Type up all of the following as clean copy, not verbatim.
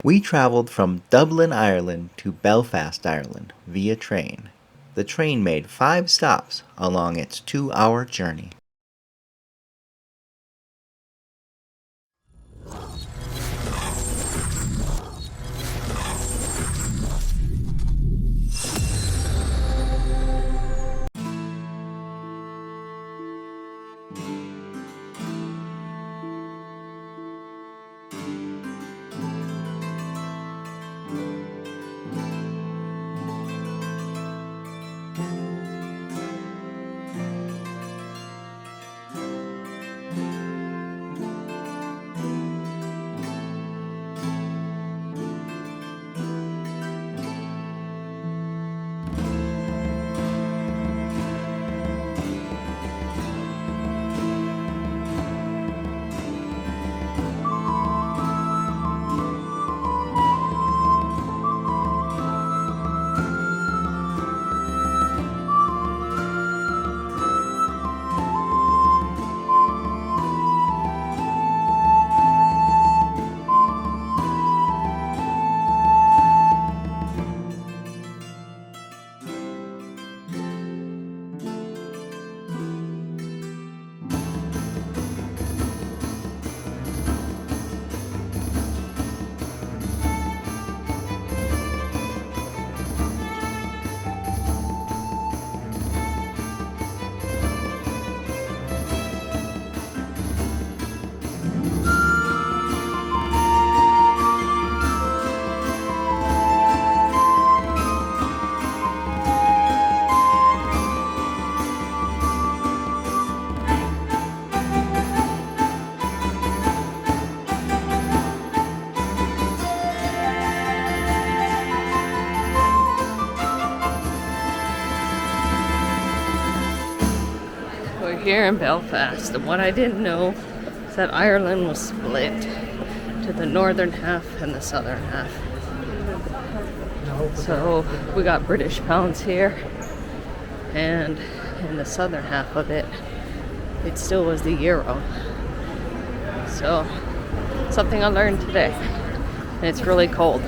We traveled from Dublin, Ireland to Belfast, Ireland via train. The train made 5 stops along its 2-hour journey. We're here in Belfast, and what I didn't know is that Ireland was split to the northern half and the southern half. So we got British pounds here, and in the southern half of it, it still was the euro. So something I learned today, and it's really cold.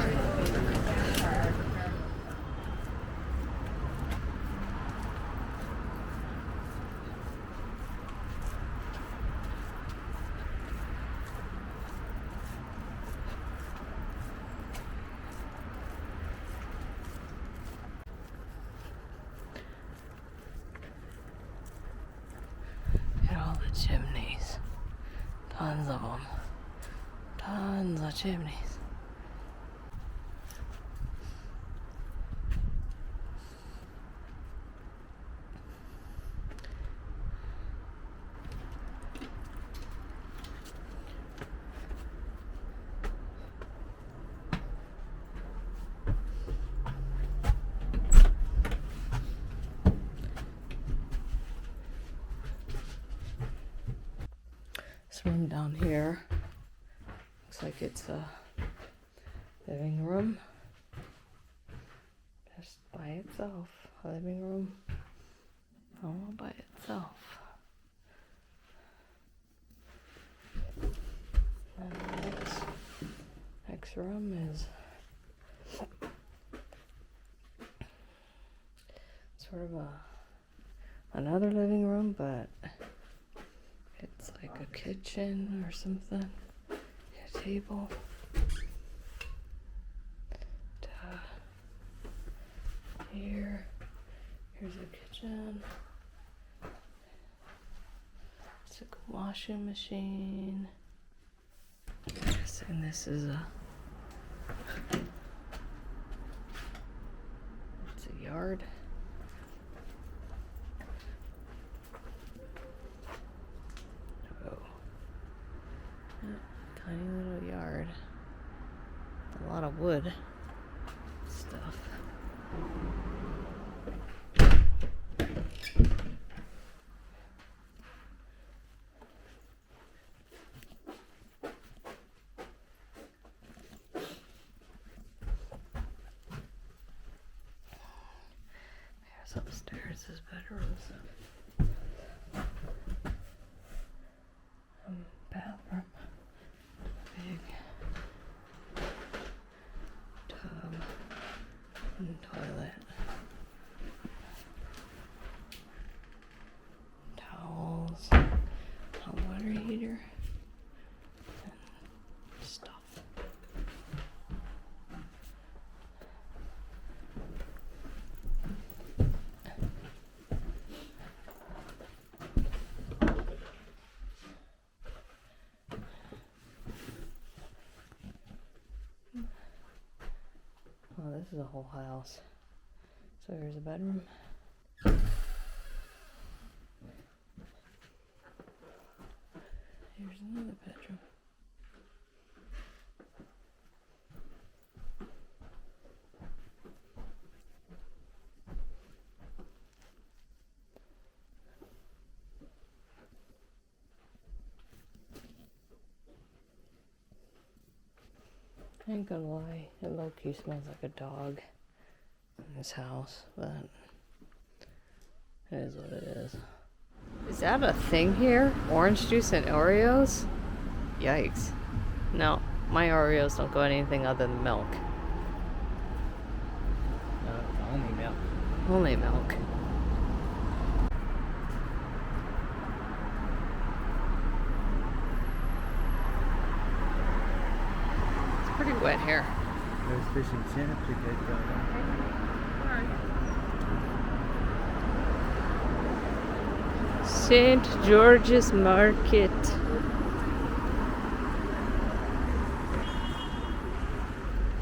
All the chimneys, tons of them, tons of chimneys. This room down here looks like it's a living room just by itself. A living room all by itself. And the next room is sort of another living room, but it's like a kitchen or something. A table. Here's a kitchen. It's a washing machine. And this is it's a yard. Tiny little yard. A lot of wood stuff. There's upstairs, his bedroom. Bathroom. Big And toilet. Towels. Hot water heater. And stuff. Oh, this is a whole house. So here's a bedroom. Here's another bedroom. I ain't gonna lie, it low-key smells like a dog in this house, but it is what it is. Is that a thing here? Orange juice and Oreos? Yikes. No, my Oreos don't go anything other than milk. Only milk. Only milk. It's pretty wet here. Those fish and chips are good though. St. George's Market.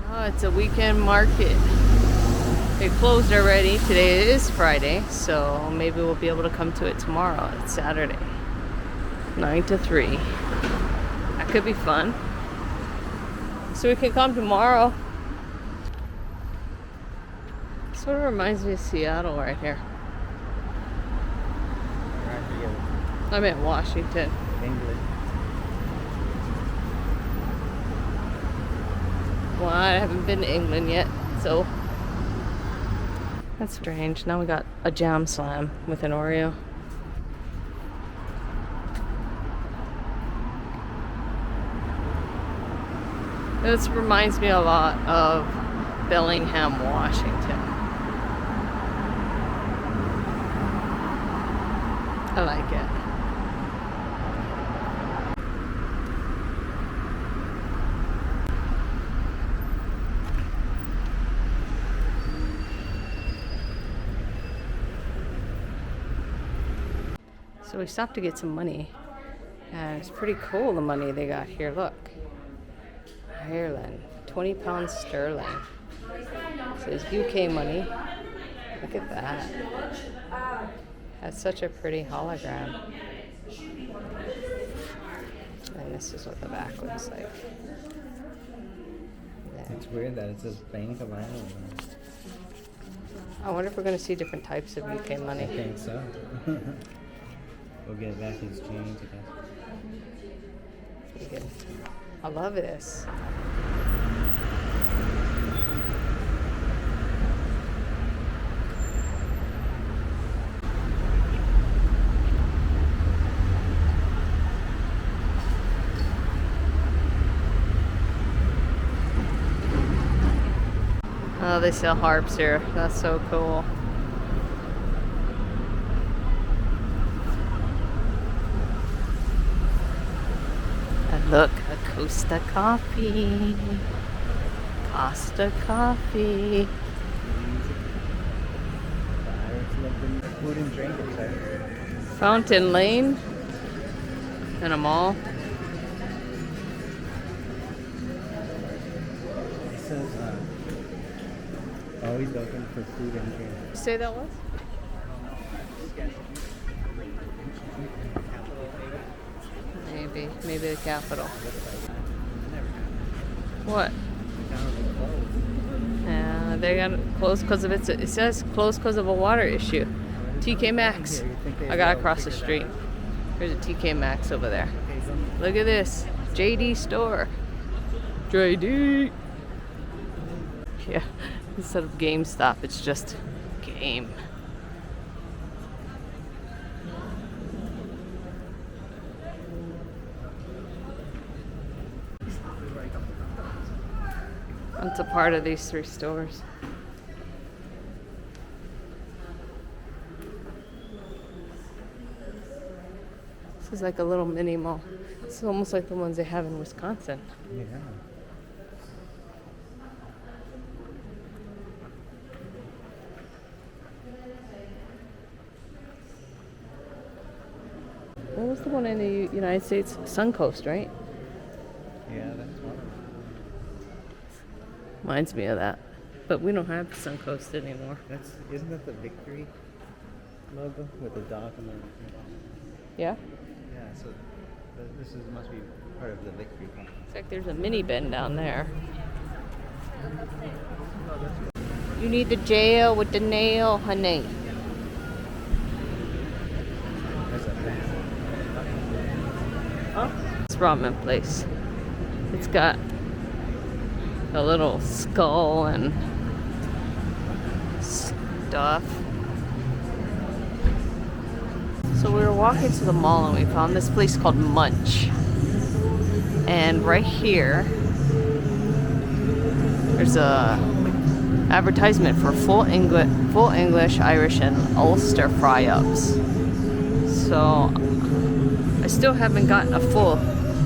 Oh, it's a weekend market. It closed already. Today is Friday, so maybe we'll be able to come to it tomorrow. It's Saturday. 9 to 3. That could be fun. So we can come tomorrow. Sort of reminds me of Seattle right here. I'm in Washington. England. Well, I haven't been to England yet, so that's strange. Now we got a jam slam with an Oreo. This reminds me a lot of Bellingham, Washington. I like it. So we stopped to get some money, and it's pretty cool the money they got here. Look, Ireland, £20 sterling. It says UK money. Look at that. That's such a pretty hologram. And this is what the back looks like. There. It's weird that it says Bank of Ireland. I wonder if we're going to see different types of UK money. I think so. We'll get it back in exchange, I guess. I love this. Oh, they sell harps here. That's so cool. And look, a Costa coffee. Costa coffee. Food and drink there. Fountain Lane. And a mall. It says always open for food and drink. Say that was? Maybe the capital. What? Yeah, they got closed because of it says closed because of a water issue. TK Maxx. I got across the street. There's a TK Maxx over there. Look at this. JD store. JD. Yeah, instead of GameStop, it's just game. It's a part of these three stores. This is like a little mini mall. It's almost like the ones they have in Wisconsin. Yeah. What was the one in the United States? Suncoast, right? Yeah, that's one. Reminds me of that. But we don't have the Suncoast anymore. Isn't that the Victory logo with the dog and the... Yeah? Yeah, so must be part of the Victory company. Looks like there's a mini bin down there. You need the jail with the nail, honey. This ramen place. It's got a little skull and stuff. So we were walking to the mall and we found this place called Munch. And right here, there's a advertisement for full English, Irish, and Ulster fry-ups. So I still haven't gotten a full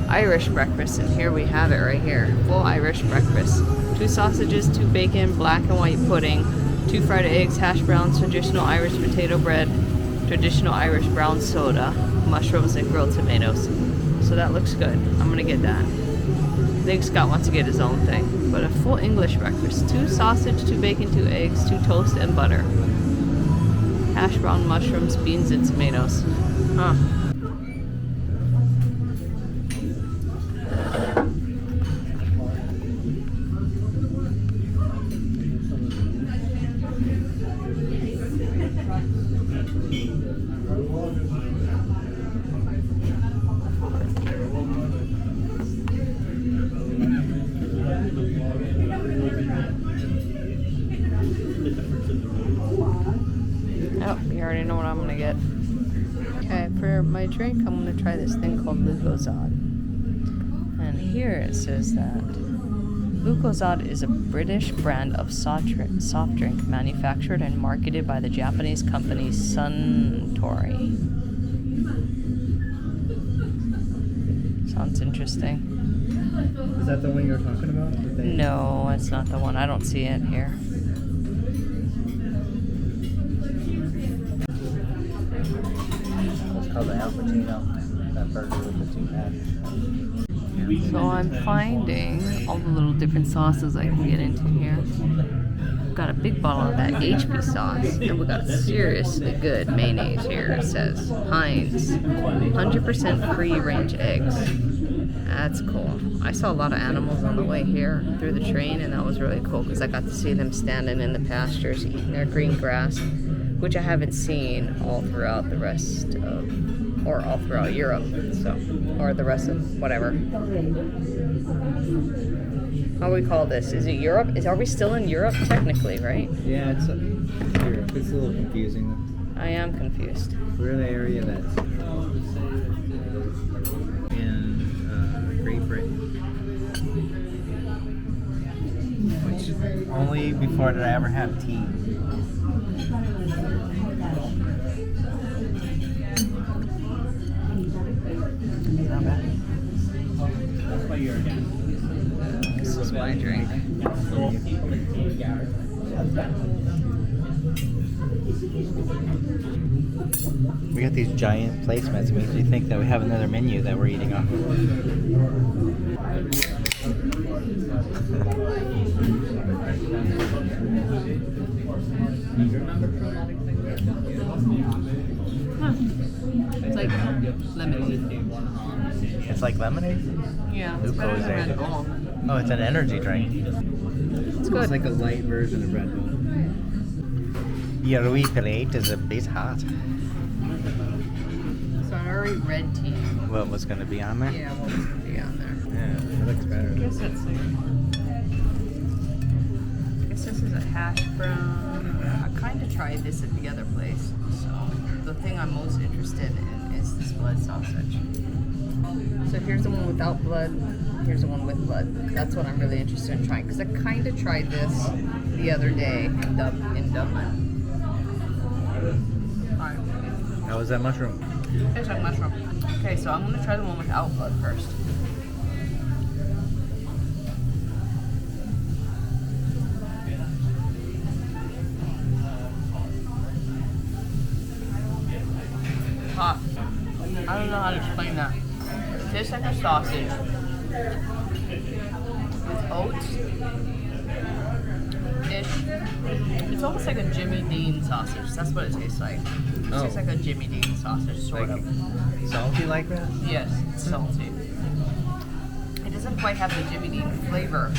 Irish breakfast, and here we have it right here. Full Irish breakfast. 2 sausages, 2 bacon, black and white pudding, 2 fried eggs, hash browns, traditional Irish potato bread, traditional Irish brown soda, mushrooms, and grilled tomatoes. So that looks good. I'm gonna get that. I think Scott wants to get his own thing. But a full English breakfast. 2 sausage, 2 bacon, 2 eggs, 2 toast, and butter. Hash brown, mushrooms, beans, and tomatoes. Huh. Oh, you already know what I'm gonna get. Okay, for my drink, I'm gonna try this thing called Lucozade. And here it says that Lucozade is a British brand of soft drink manufactured and marketed by the Japanese company Suntory. Sounds interesting. Is that the one you were talking about? No, it's not the one. I don't see it here. It's called the Al Pacino. That burger with the 2 hash. So I'm finding all the little different sauces I can get into here. We've got a big bottle of that HP sauce, and we got seriously good mayonnaise here. It says Heinz 100% free range eggs. That's cool. I saw a lot of animals on the way here through the train, and that was really cool because I got to see them standing in the pastures eating their green grass, which I haven't seen all throughout the rest of, or all throughout Europe, so, or the rest of whatever. How do we call this? Is it Europe? Are we still in Europe technically, right? Yeah, it's Europe. It's a little confusing. I am confused. We're in the area that's in Great Britain. Which only before did I ever have tea. Not bad. This is my drink. We got these giant placemats. It makes me think that we have another menu that we're eating off It's like lemonade. It's like lemonade? Yeah, it's better than Red Bull. Oh, it's an energy drink. It's good. It's like a light version of Red Bull. Your wee plate is a bit hot. Sorry, red tea. What was going to be on there? Yeah, what was going to be on there? Yeah, it looks better. I guess that's like, I guess this is a hash brown. I kind of tried this at the other place. So the thing I'm most interested in is this blood sausage. So here's the one without blood. Here's the one with blood. That's what I'm really interested in trying because I kind of tried this the other day in Dublin. How was that mushroom? Tastes like mushroom. Okay, so I'm gonna try the one without blood first. Hot. I don't know how to explain that. It tastes like a sausage with oats. It's almost like a Jimmy Dean sausage. That's what it tastes like. It tastes like a Jimmy Dean sausage, sort of. Salty like that? Yes, it's salty. It doesn't quite have the Jimmy Dean flavor,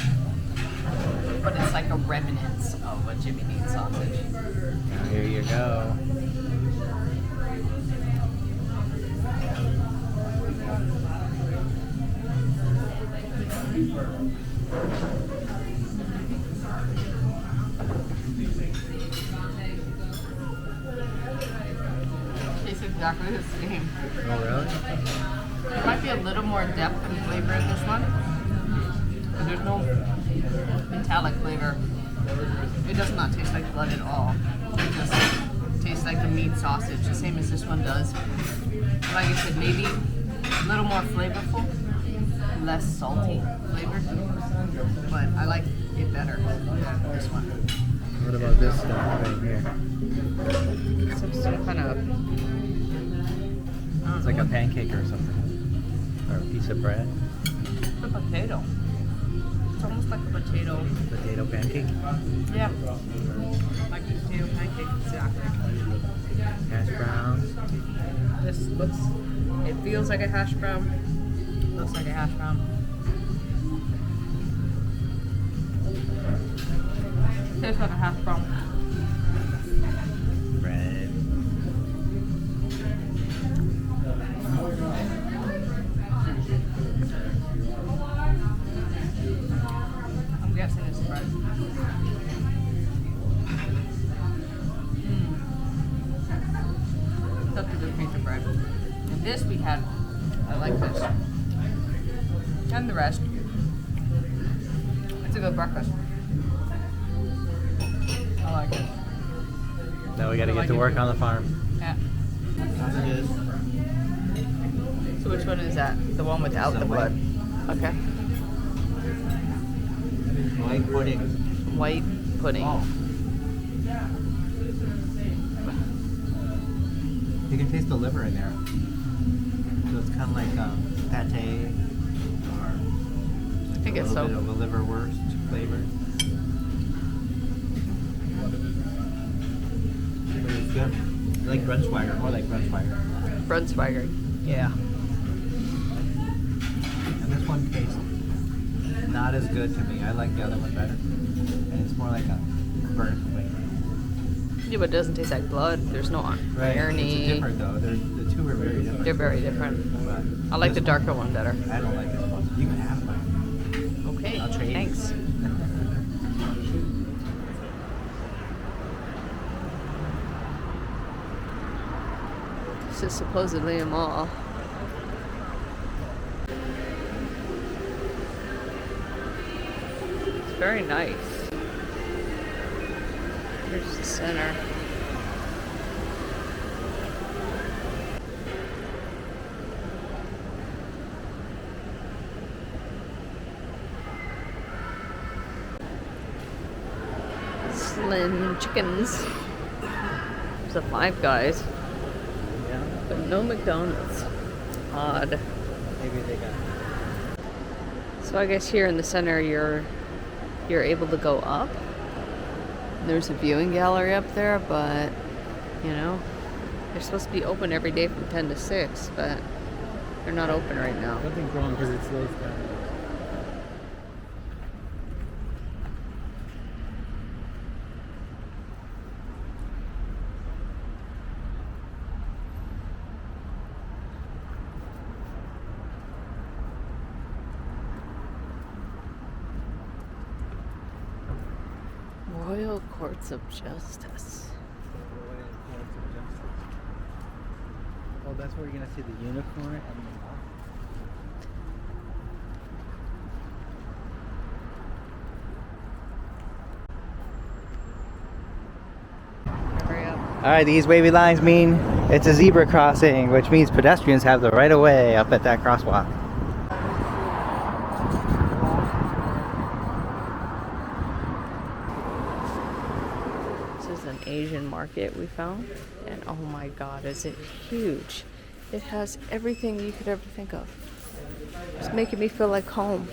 but it's like a remnants of a Jimmy Dean sausage. Here you go. Tastes exactly the same. Oh, really? There might be a little more depth and flavor in this one, but there's no metallic flavor. It does not taste like blood at all. It just tastes like a meat sausage, the same as this one does. Like I said, maybe a little more flavorful, less salty flavor, but I like it better than this one. What about this stuff right here? Some kind of... It's like a pancake or something. Or a piece of bread. It's a potato. It's almost like a potato. Potato pancake. Yeah. Like a potato pancake, exactly. Hash browns. This looks, it feels like a hash brown. Looks like a hash brown. Tastes like a hash brown. Bread. I'm guessing it's bread. That's a good piece of bread. And this we had, I like this. And the rest. It's a good breakfast. I like it. Now we gotta get to work on the farm. Yeah. Sausages. So which one is that? The one without the blood? Okay. White pudding. White pudding. Oh. You can taste the liver in there. So it's kind of like pate or like I guess a so. little bit of a liverwurst flavor. But it's good. I like Brunswiger, more like Brunswiger. Brunswiger. Yeah. And this one tastes not as good to me. I like the other one better. And it's more like a burnt flavor. Yeah, but it doesn't taste like blood. There's no Right. irony. It's different though. The two are very different. They're very different. But I like the this darker one better. I don't like this one. You can have mine. Okay. I'll trade. Thanks. This is supposedly a mall. It's very nice. Here's the center. Slim chickens. There's a Five Guys, Yeah. but no McDonald's. Odd. Maybe they got. So I guess here in the center, you're able to go up. There's a viewing gallery up there, but you know, they're supposed to be open every day from 10 to 6, but they're not open right now. Something's wrong because it slows down. Royal Courts of Justice. Oh, that's where you're gonna see the unicorn and the moth. Hurry up. All right, these wavy lines mean It's a zebra crossing, which means pedestrians have the right of way up at that crosswalk. This is an Asian market we found, and oh my god, is it huge. It has everything you could ever think of. It's making me feel like home.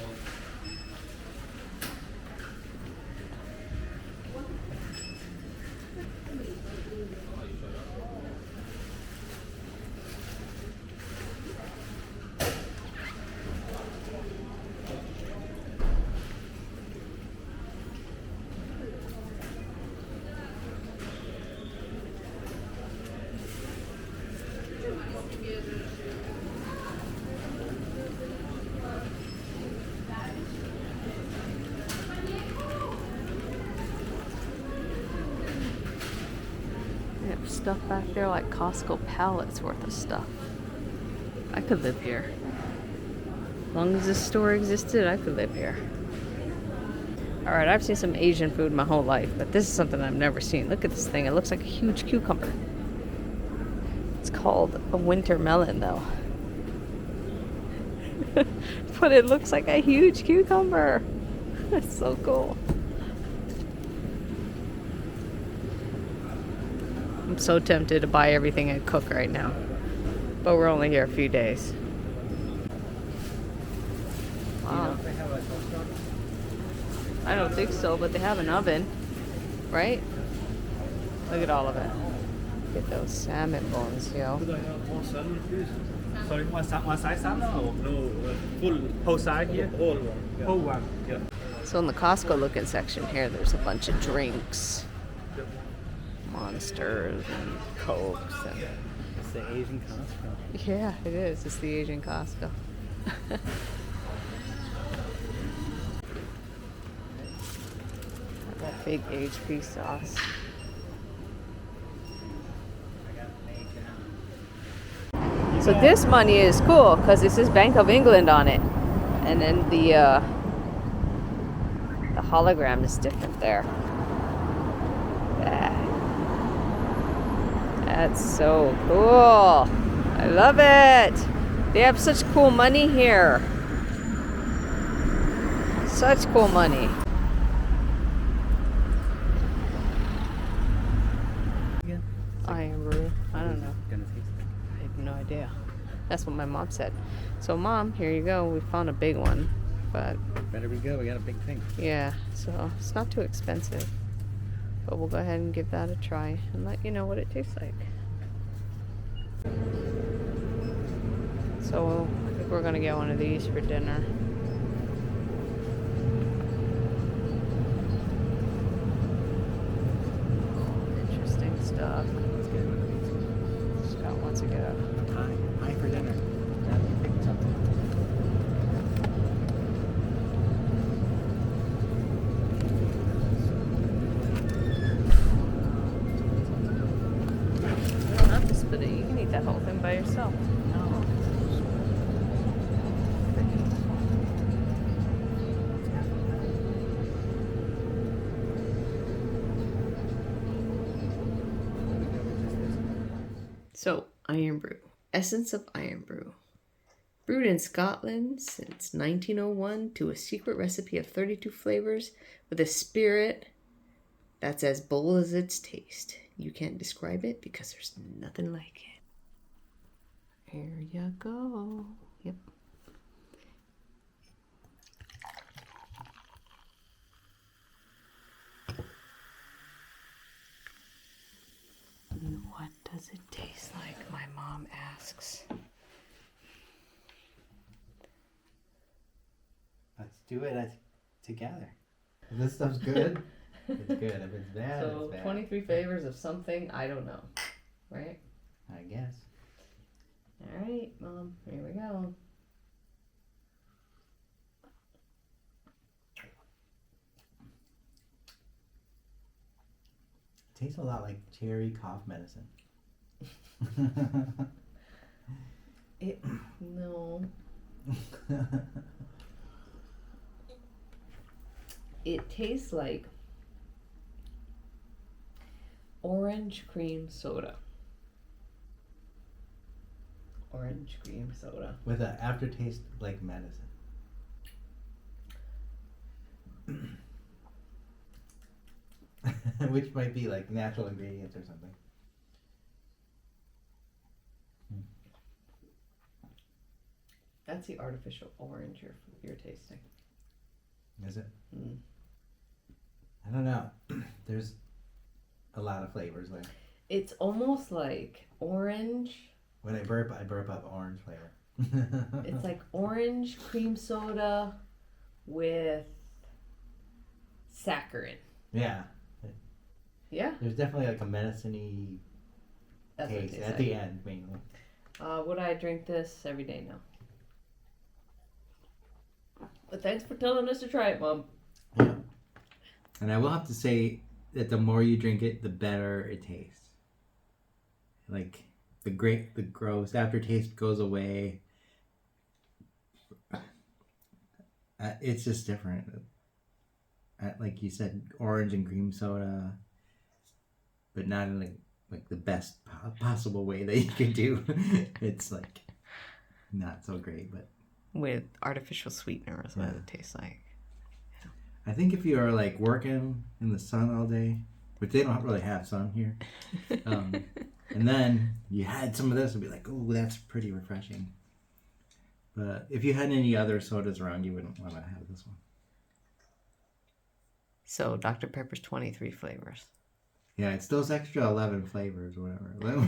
They have stuff back there like Costco pallets worth of stuff. I could live here. As long as this store existed, I could live here. Alright, I've seen some Asian food my whole life, but this is something I've never seen. Look at this thing. It looks like a huge cucumber. It's called a winter melon, though. But it looks like a huge cucumber. That's so cool. I'm so tempted to buy everything and cook right now. But we're only here a few days. Wow. I don't think so, but they have an oven, right? Look at all of it. Look at those salmon bones, yo. Sorry, one size salmon? No, full whole side here. Whole one. Yeah. Whole one. Yeah. So in the Costco looking section here, there's a bunch of drinks. Monsters and Cokes and It's the Asian Costco. yeah, it is. It's the Asian Costco. That big HP sauce. So this money is cool because it says Bank of England on it, and then the hologram is different there. That's so cool. I love it. They have such cool money here. Such cool money. Irn Bru. I don't know. I have no idea. That's what my mom said. So Mom, here you go. We found a big one, but Better be good. We got a big thing. yeah, so it's not too expensive. But we'll go ahead and give that a try and let you know what it tastes like. So I think we're gonna get one of these for dinner. Interesting stuff. Scott wants to get a Hi for dinner. Gotta be picking something. You don't have to split it. You can eat that whole thing by yourself. No. So, Irn Bru. Essence of Irn Bru. Brewed in Scotland since 1901 to a secret recipe of 32 flavors with a spirit that's as bold as its taste. You can't describe it because there's nothing like it. Here you go. Yep. What does it taste like? My mom asks. Let's do it together. If this stuff's good, it's good. If it's bad, So, it's bad. 23 flavors of something, I don't know. Right? I guess. Alright, Mom, here we go. Tastes a lot like cherry cough medicine. No. It tastes like orange cream soda. Orange cream soda. with an aftertaste like medicine. Which might be like natural ingredients or something. That's the artificial orange you're tasting. Is it? Mm. I don't know. There's a lot of flavors there. It's almost like orange. When I burp up orange flavor. It's like orange cream soda with saccharin. Yeah. Yeah? There's definitely like a medicine-y That's what it taste tastes at like. the end, mainly. Would I drink this every day? No. But thanks for telling us to try it, Mom. Yeah. And I will have to say that the more you drink it, the better it tastes. Like the gross aftertaste goes away. It's just different. Like you said, orange and cream soda, but not in like the best possible way that you can do. It's like not so great, but With artificial sweetener is what it tastes like. I think if you are like working in the sun all day, which they don't really have sun here, and then you had some of this, it'd be like, oh, that's pretty refreshing. But if you had any other sodas around, you wouldn't want to have this one. So Dr. Pepper's 23 flavors. Yeah, it's those extra 11 flavors or whatever.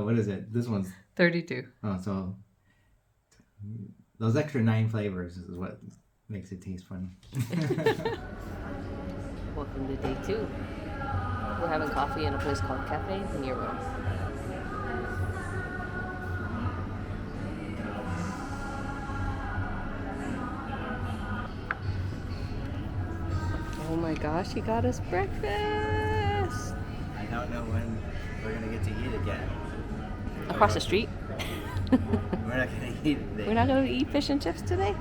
What is it? This one's 32. oh, so those extra 9 flavors is what makes it taste funny. Welcome to day 2. We're having coffee in a place called Caffe Nero. Oh my gosh, he got us breakfast! I don't know when we're going to get to eat again. Across the street. We're not going to eat today. We're not going to eat fish and chips today?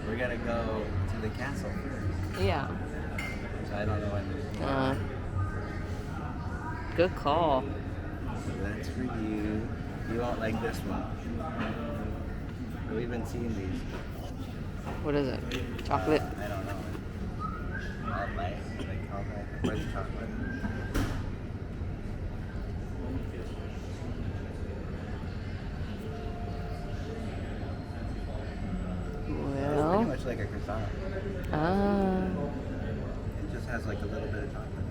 We're going to go to the castle first. Yeah. So I don't know when. Good call. So that's for you. You won't like this one. We've been seeing these. What is it? Chocolate? I don't know. All night. Like all night. White chocolate. It's Well. pretty much like a croissant. It just has like a little bit of chocolate.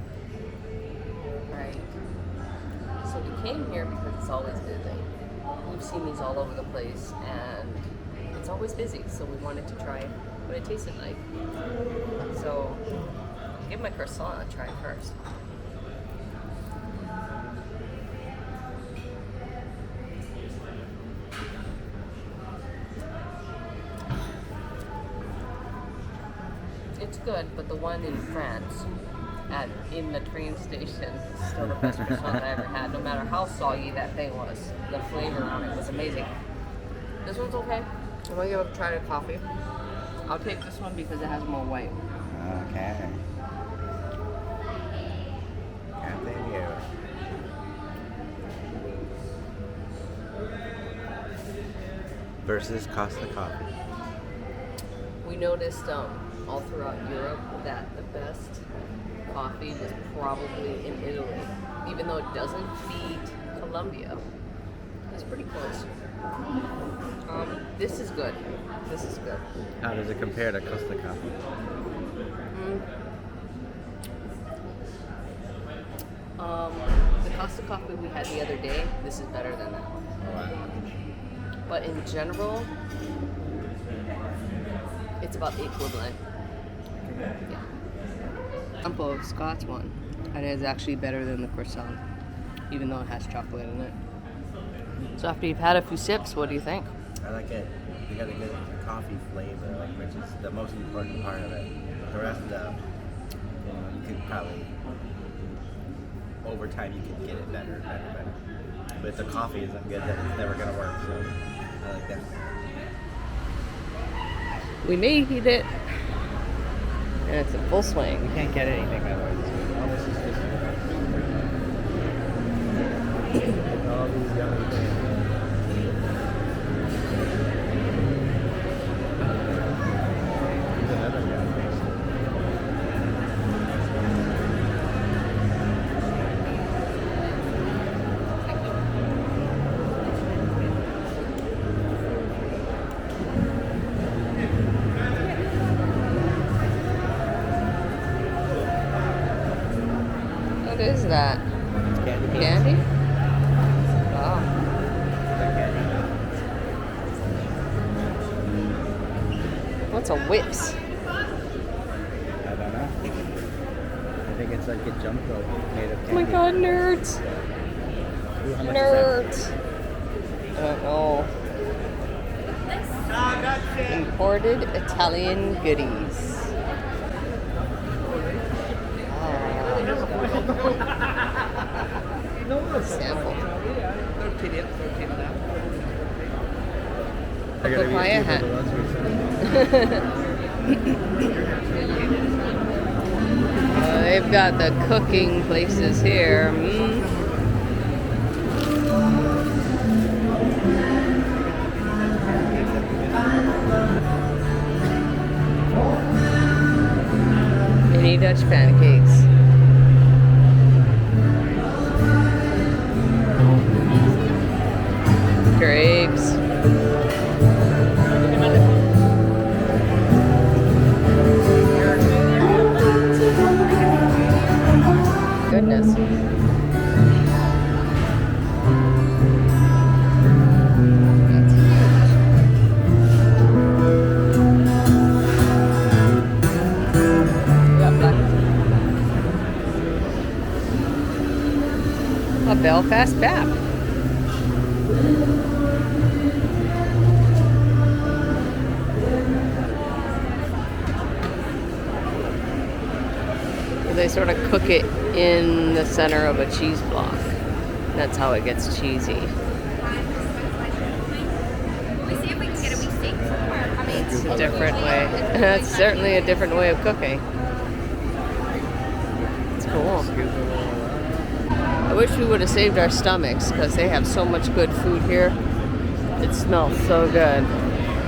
Right. So we came here because it's always busy. We've seen these all over the place and it's always busy, so we wanted to try what it tasted like. So I'll give my croissant a try first. It's good, but the one in France in the train station is still the best croissant I ever had, no matter how soggy that thing was. The flavor on it was amazing. This one's okay. I'm gonna give it a try to coffee. I'll take this one because it has more white. Okay. Caffe Nero. Versus Costa Coffee. We noticed all throughout Europe that the best coffee was probably in Italy, even though it doesn't beat Colombia. It's pretty close. This is good. This is good. How does it compare to Costa Coffee? The Costa coffee we had the other day, this is better than that. But in general, it's about the equivalent. Yeah. Example of Scott's one, and it's actually better than the croissant, even though it has chocolate in it. So after you've had a few sips, what do you think? I like it. You got a good coffee flavor, like, which is the most important part of it. The rest of the, you could probably, over time, you could get it better. But if the coffee isn't good, then it's never going to work. So I like that. We made it, and it's in full swing. You can't get anything otherwise. Oh, this is just. Oh, these yummy things. Here's another guy. What is that? It's candy canes. Candy? Wow. They're candy. What's a whips? I don't know. I think it's like a jump rope made of Oh candy. my god, nerds! Ooh, how much is Nerds! I don't know. Imported Italian goodies. Sample. I gotta be Papaya a hat. They've got the cooking places here. Mini Dutch pancakes. Grapes. Goodness. A Belfast Bap. They sort of cook it in the center of a cheese block. That's how it gets cheesy. It's a different way. It's certainly a different way of cooking. It's cool. I wish we would have saved our stomachs because they have so much good food here. It smells so good.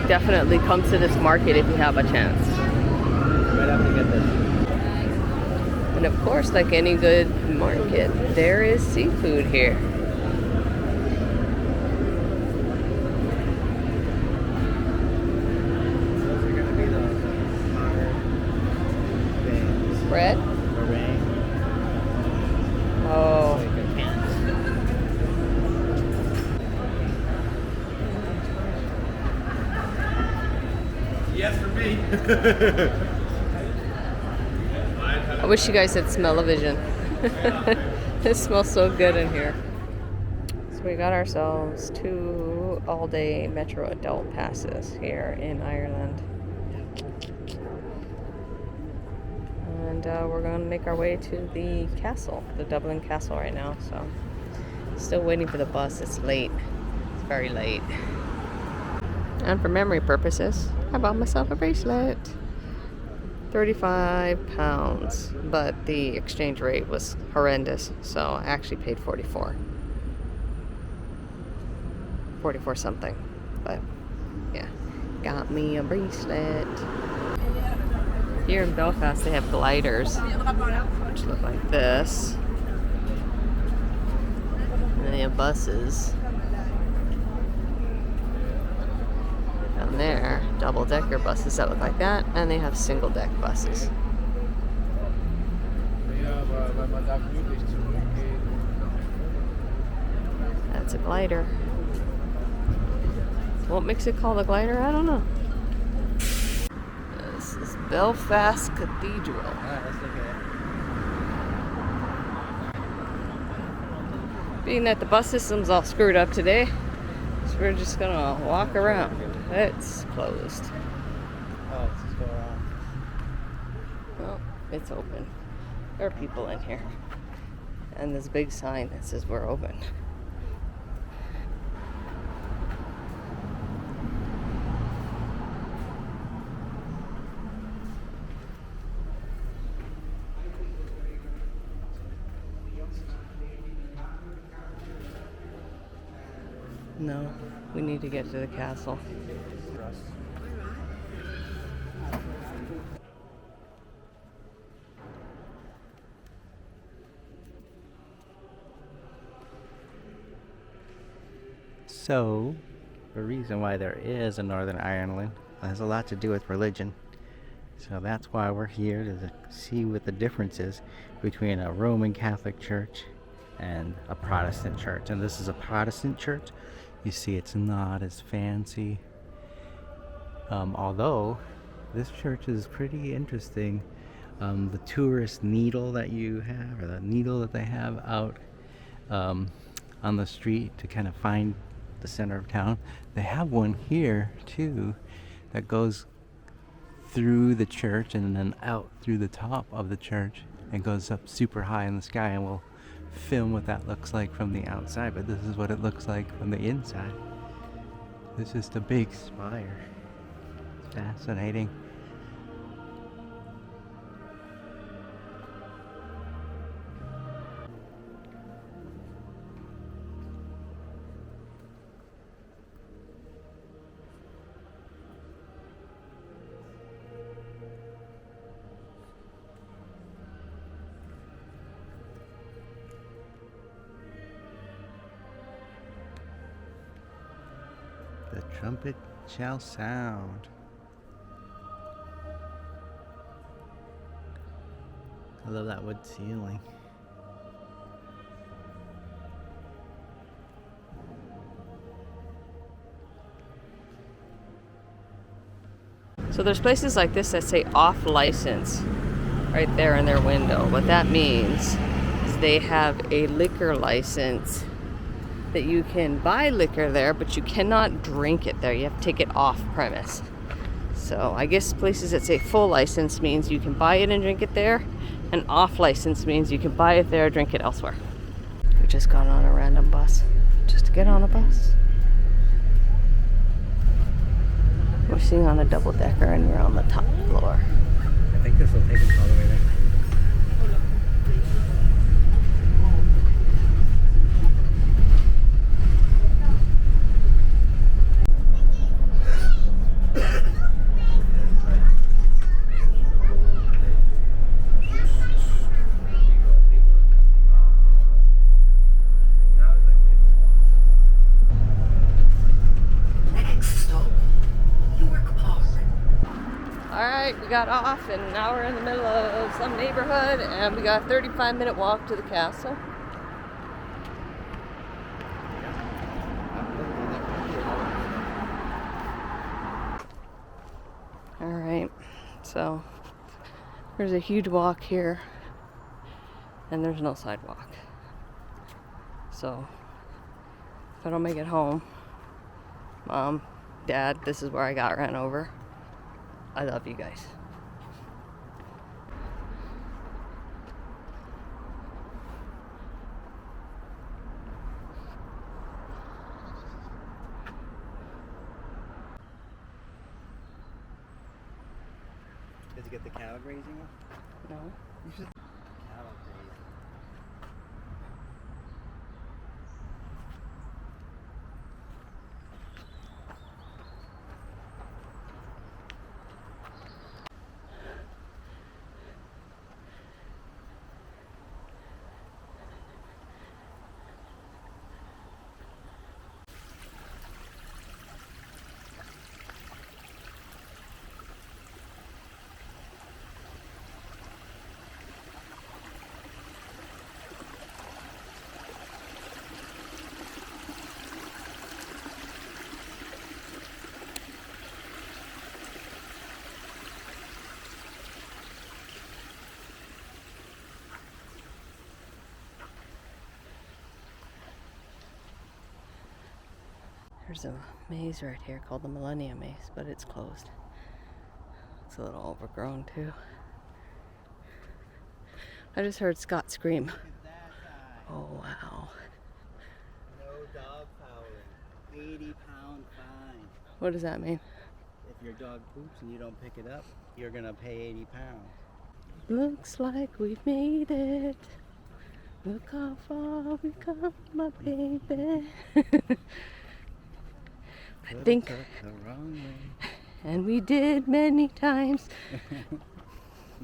Definitely come to this market if you have a chance. Might have to get this. And of course, like any good market, there is seafood here. Those are gonna be the hard things. Bread? Meringue. Oh, Like a pants. Yes, for me. I wish you guys had smell-o-vision. It smells so good in here. So we got ourselves 2 all-day Metro adult passes here in Ireland. And we're going to make our way to the castle, the Dublin Castle right now. So still waiting for the bus. It's late. It's very late. And for memory purposes, I bought myself a bracelet. £35, but the exchange rate was horrendous, so I actually paid 44 something. But yeah, got me a bracelet. Here in Belfast they have gliders which look like this, and they have buses down there, double-decker buses that look like that, and they have single-deck buses. That's a glider. What makes it called a glider? I don't know. This is Belfast Cathedral. Alright, let's look at Being that the bus system's all screwed up today, so we're just gonna walk around. It's closed. it. Oh, let's just go around. Well, it's open. There are people in here. And this big sign that says we're open. No, we need to get to the castle. So, the reason why there is a Northern Ireland has a lot to do with religion. So that's why we're here to see what the difference is between a Roman Catholic church and a Protestant church. And this is a Protestant church. You see, it's not as fancy. Although this church is pretty interesting. The tourist needle that you have, or the needle that they have out on the street to kind of find the center of town, they have one here too that goes through the church and then out through the top of the church and goes up super high in the sky, and we'll film what that looks like from the outside, but this is what it looks like from the inside. It's just a big spire. It's fascinating. The trumpet shall sound. I love that wood ceiling. So there's places like this that say off license right there in their window. What that means is they have a liquor license that you can buy liquor there, but you cannot drink it there. You have to take it off premise. So I guess places that say full license means you can buy it and drink it there, and off license means you can buy it there, drink it elsewhere. We just got on a random bus just to get on a bus. We're sitting on a double decker and we're on the top floor. I think this will take us all the way there. Alright, we got off and now we're in the middle of some neighborhood and we got a 35-minute walk to the castle. Alright, so there's a huge walk here and there's no sidewalk. So if I don't make it home, Mom, Dad, this is where I got ran over. I love you guys. Did you get the cattle grazing one? No. You should. Cattle grazing. There's a maze right here called the Millennium Maze, but it's closed. It's a little overgrown too. I just heard Scott scream. Oh wow. No dog fouling. 80-pound fine. What does that mean? If your dog poops and you don't pick it up, you're gonna pay 80 pounds. Looks like we've made it. Look how far we've come, my baby. think, took the wrong way. and we did many times,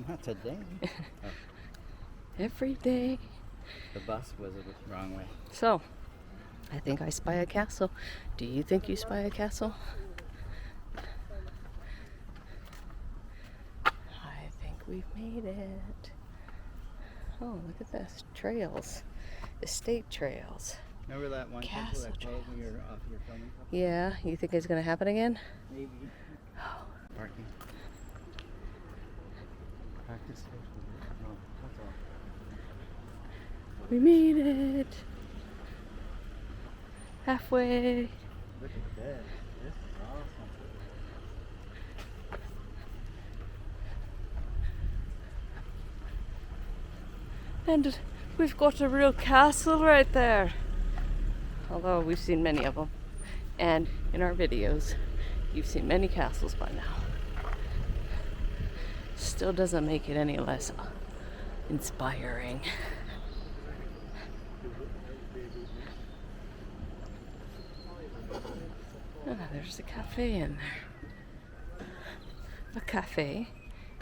Not today. Oh, every day. the bus was the wrong way. So, I think I spy a castle. Do you think you spy a castle? I think we've made it. Oh, look at this. Trails. Estate trails. Remember that one temple Castle that closed when you were off your filming? Yeah, you think it's gonna happen again? Maybe. Parking. Practice safety. Oh, that's all. We made it. Halfway. Look at this. This is awesome. And we've got a real castle right there. Although we've seen many of them. And in our videos, you've seen many castles by now. Still doesn't make it any less inspiring. Ah, there's a cafe in there. A cafe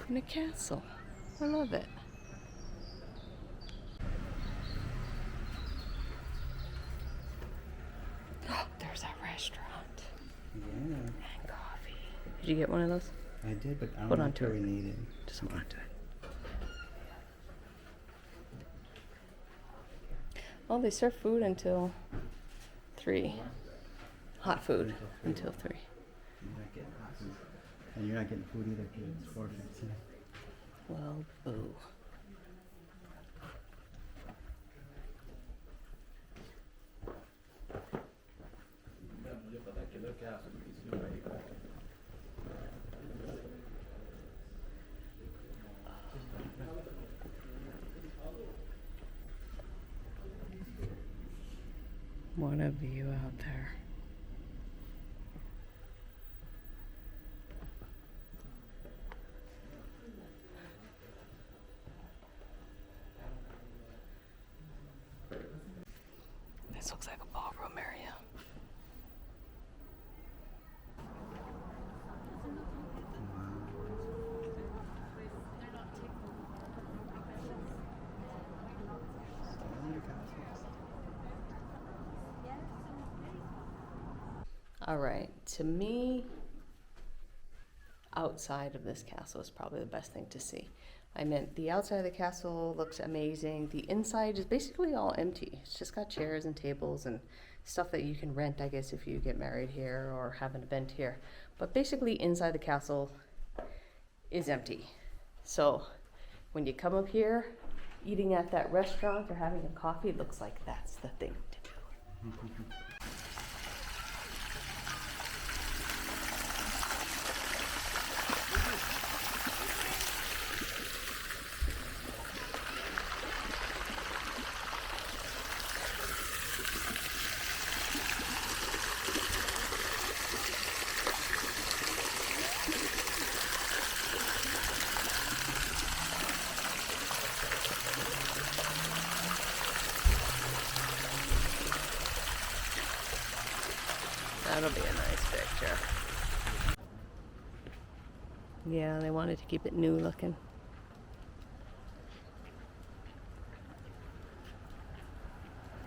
in a castle. I love it. Oh, there's a restaurant Yeah. and coffee. Did you get one of those? I did, but I don't Hold know on if to we it. need it. Just hold on to it. Oh, they serve food until 3. Hot food until 3. You're not getting hot food. And you're not getting food either because it's 4 minutes. Well, boo. What a view out there. This looks like a ballroom area. All right, to me, outside of this castle is probably the best thing to see. I meant the outside of the castle looks amazing. The inside is basically all empty. It's just got chairs and tables and stuff that you can rent, I guess, if you get married here or have an event here. But basically inside the castle is empty. So when you come up here, eating at that restaurant or having a coffee, it looks like that's the thing to do. That'll be a nice picture. Yeah, they wanted to keep it new looking.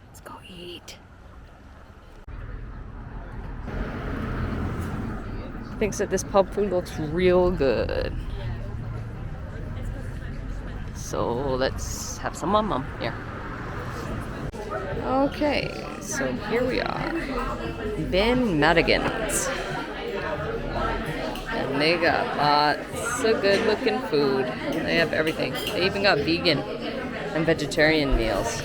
Let's go eat. Thinks that this pub food looks real good. So let's have some mum here. Okay, so here we are. Madigan's. And they got lots of good looking food. They have everything. They even got vegan and vegetarian meals.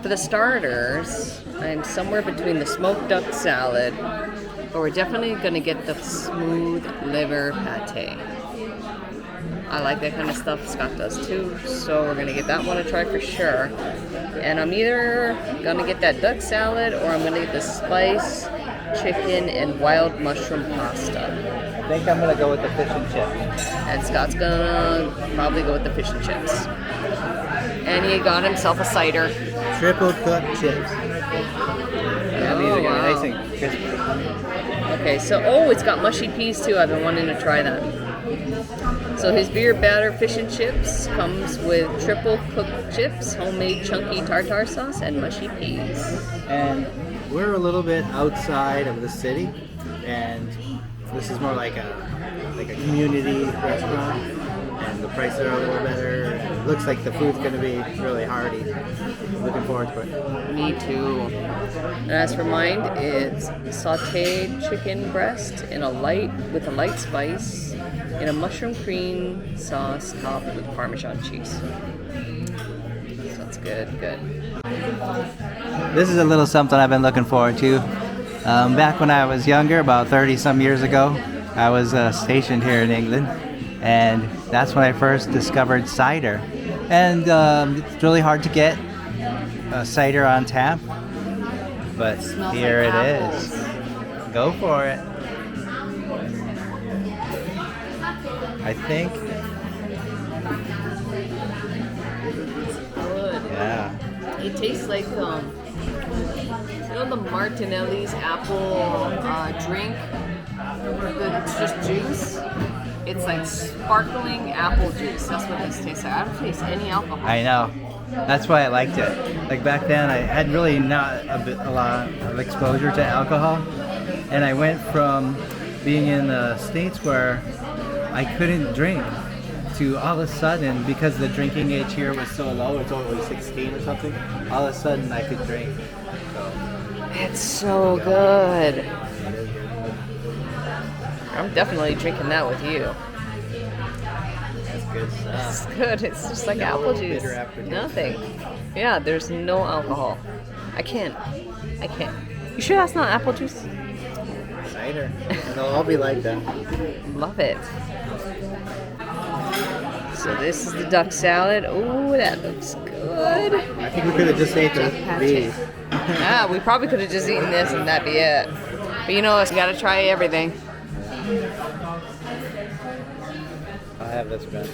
For the starters, I'm somewhere between the smoked duck salad, but we're definitely gonna get the smooth liver pate. I like that kind of stuff. Scott does too, so we're gonna give that one a try for sure. And I'm either gonna get that duck salad or I'm gonna get the spice chicken and wild mushroom pasta. I think I'm gonna go with the fish and chips. And Scott's gonna probably go with the fish and chips. And he got himself a cider. Triple cooked chips. Yeah, these are gonna be nice and crispy. Okay, so, oh, it's got mushy peas too. I've been wanting to try that. So his beer batter fish and chips comes with triple cooked chips, homemade chunky tartar sauce, and mushy peas. And we're a little bit outside of the city, and this is more like a community restaurant, and the prices are a little better. And it looks like the food's gonna be really hearty. Looking forward to it. Me too. And as for mine, it's sautéed chicken breast with a light spice in a mushroom cream sauce topped with Parmesan cheese. So it's good. This is a little something I've been looking forward to. Back when I was younger, about 30 some years ago, I was stationed here in England, and that's when I first discovered cider. And it's really hard to get cider on tap, but here it is. Go for it. I think. Good. Yeah. It tastes like the Martinelli's apple drink. It's just juice. It's like sparkling apple juice. That's what this tastes like. I don't taste any alcohol. I know. That's why I liked it. Like back then, I had really not a lot of exposure to alcohol, and I went from being in the States where I couldn't drink to all of a sudden, because the drinking age here was so low, it's only 16 or something, all of a sudden I could drink. So It's so good. I'm definitely drinking that with you. That's good stuff. It's good. It's just like No apple juice. bitter aftertaste. Nothing. Yeah, there's no alcohol. I can't. You sure that's not apple juice? Cider. They'll all be like that. Love it. So this is the duck salad. Oh, that looks good. I think we could have just ate these. Yeah, we probably could have just eaten this and that'd be it. But you know us, you gotta try everything. I'll have this one.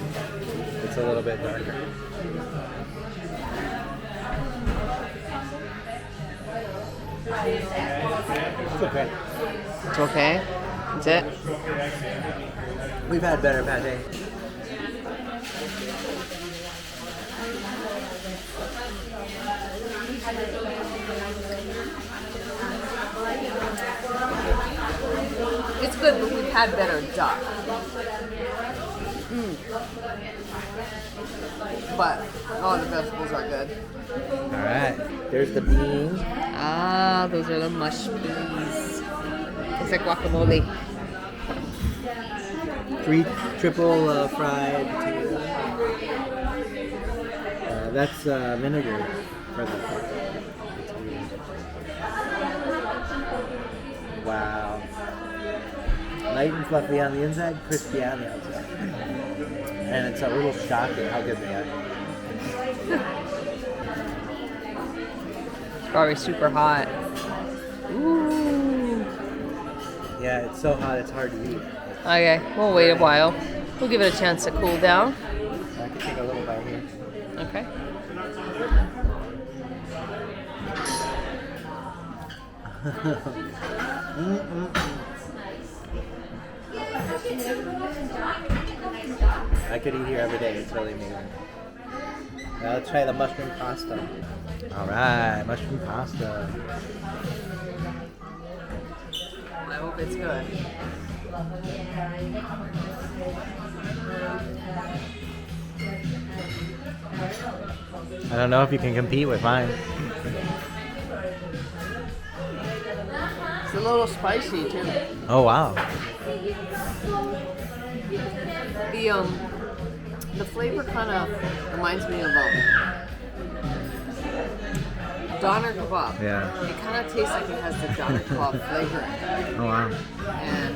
It's a little bit darker. It's okay. It's okay. That's it. We've had better pate. It's good, but we've had better duck. But, the vegetables are good. Alright. There's the beans. Ah, those are the mush peas. It's like guacamole. Triple fried potatoes. That's vinegar for the potatoes. Wow. Light and fluffy on the inside, crispy on the outside. And it's a little shocking how good they are. It's probably super hot. Ooh. Yeah, it's so hot it's hard to eat. Okay, we'll wait a while. We'll give it a chance to cool down. I can take a little bite here. Okay. I could eat here every day. It's really amazing. Now let's try the mushroom pasta. All right, mushroom pasta. I hope it's good. I don't know if you can compete with mine. It's a little spicy too. Oh wow. The flavor kind of reminds me of doner kebab. Yeah. It kind of tastes like it has the doner kebab flavor, Oh wow.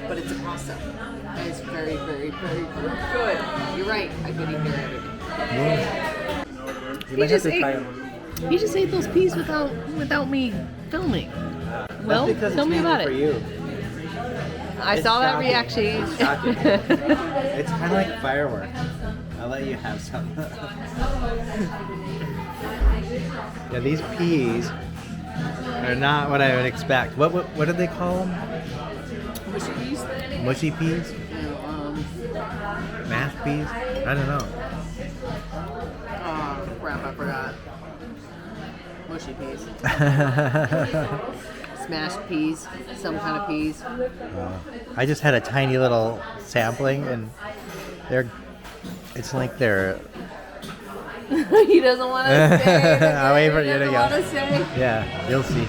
but it's a pasta. And it's very, very, very good. You're right. I could eat here every day. You might have to try them. You just ate those peas without me filming. Well, That's because tell it's me about mainly it. For you. I It's saw that shocking. reaction. It's shocking. It's kind of like fireworks. I'll let you have some. Yeah, these peas They're not what I would expect. What did they call them? Mushy peas? Mushy peas? Mashed peas? I don't know. Oh, crap, I forgot. Mushy peas. Smashed peas, some kind of peas. I just had a tiny little sampling, and it's like they're. He doesn't want to say. I'll wait for you to He doesn't go. want to say. Yeah, you'll see.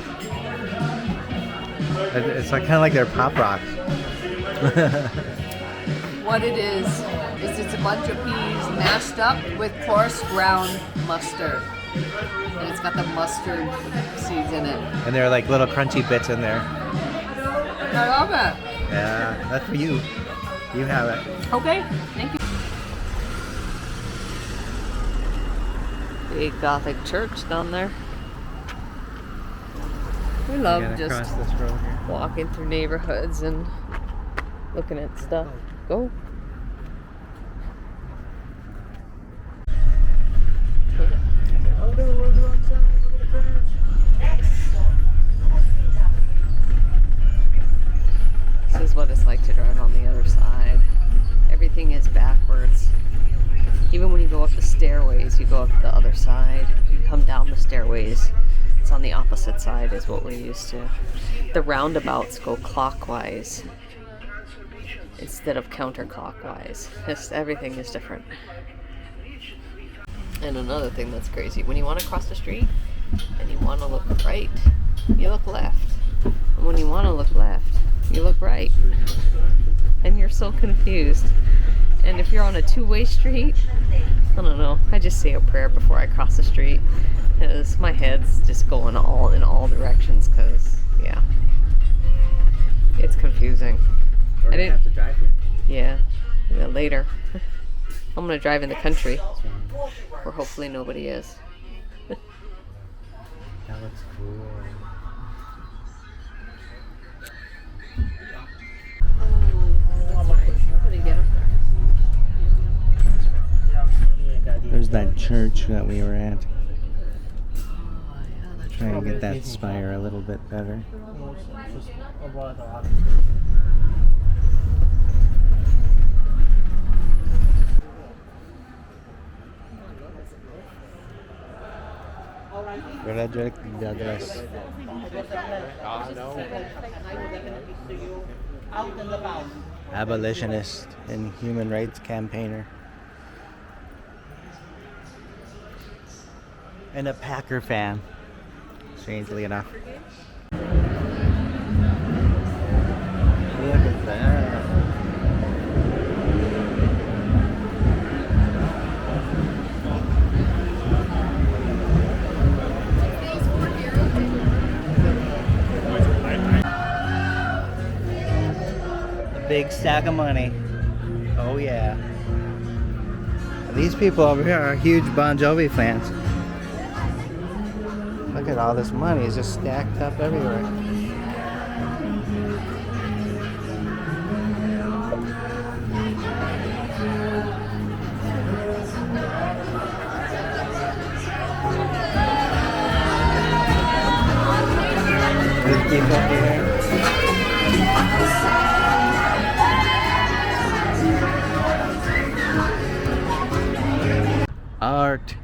It's like kind of like they're pop rocks. What it is it's a bunch of peas mashed up with coarse ground mustard. And it's got the mustard seeds in it. And there are like little crunchy bits in there. I love it. Yeah, that's for you. You have it. Okay, thank you. Big Gothic church down there. We love Gotta just cross this road here. walking through neighborhoods and looking at stuff. Go. This is what it's like to drive on the other side. Everything is backwards. Even when you go up the stairways, you go up the other side. You come down the stairways. It's on the opposite side is what we're used to. The roundabouts go clockwise instead of counterclockwise. Everything is different. And another thing that's crazy, when you want to cross the street and you want to look right, you look left. And when you want to look left, you look right. And you're so confused. And if you're on a two-way street, I don't know, I just say a prayer before I cross the street. Because my head's just going in all directions because, yeah. It's confusing. We're gonna have to drive here. Yeah, later. I'm gonna drive in the country, where hopefully nobody is. That looks cool. There's that church that we were at. Try and get that spire a little bit better. Abolitionist and human rights campaigner. And a Packer fan, strangely enough. Look at that. A big stack of money. Oh yeah. These people over here are huge Bon Jovi fans. Look at all this money. It's just stacked up everywhere. There's people over there. Art.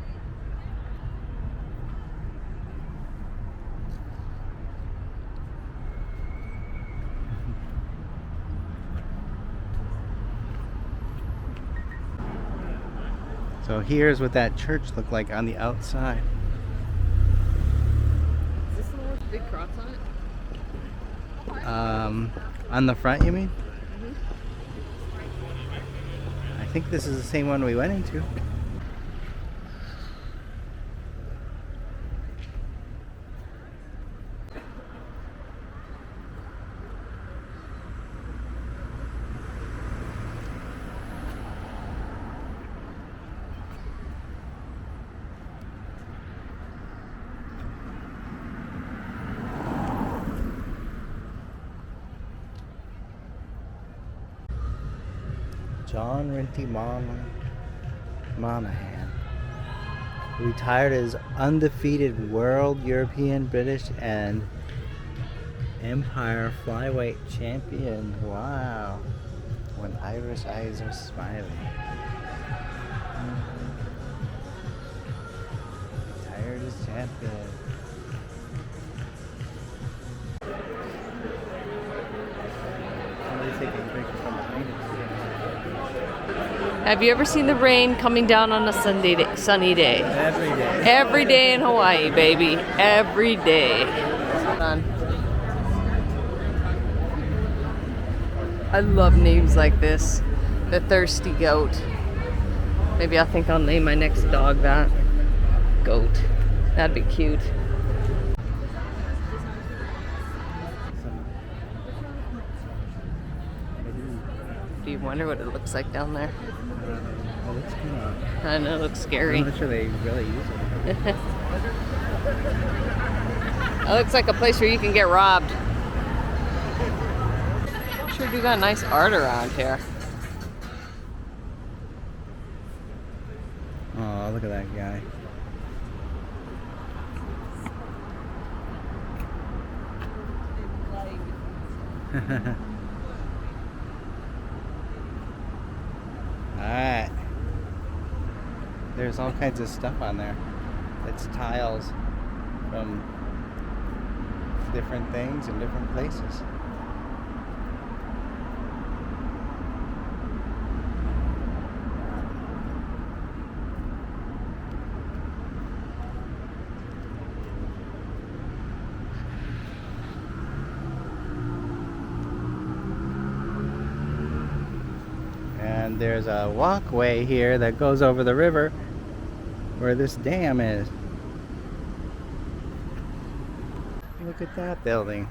So here's what that church looked like on the outside. Is this the one with the big cross on it? On the front, you mean? I think this is the same one we went into. John Renty Monahan. Retired as undefeated world, European, British, and Empire flyweight champion. Wow. When Irish eyes are smiling. Retired as champion. Somebody's taking a picture from behind us. Have you ever seen the rain coming down on a sunny day? Every day. Every day in Hawaii, baby. Every day. Hold on. I love names like this. The Thirsty Goat. Maybe I think I'll name my next dog that. Goat. That'd be cute. Do you wonder what it looks like down there? Oh, that's cool. I know, it looks scary. I'm not sure they really use it. It looks like a place where you can get robbed. Sure do got nice art around here. Oh, look at that guy. Alright. There's all kinds of stuff on there. It's tiles from different things in different places. And there's a walkway here that goes over the river where this dam is. Look at that building.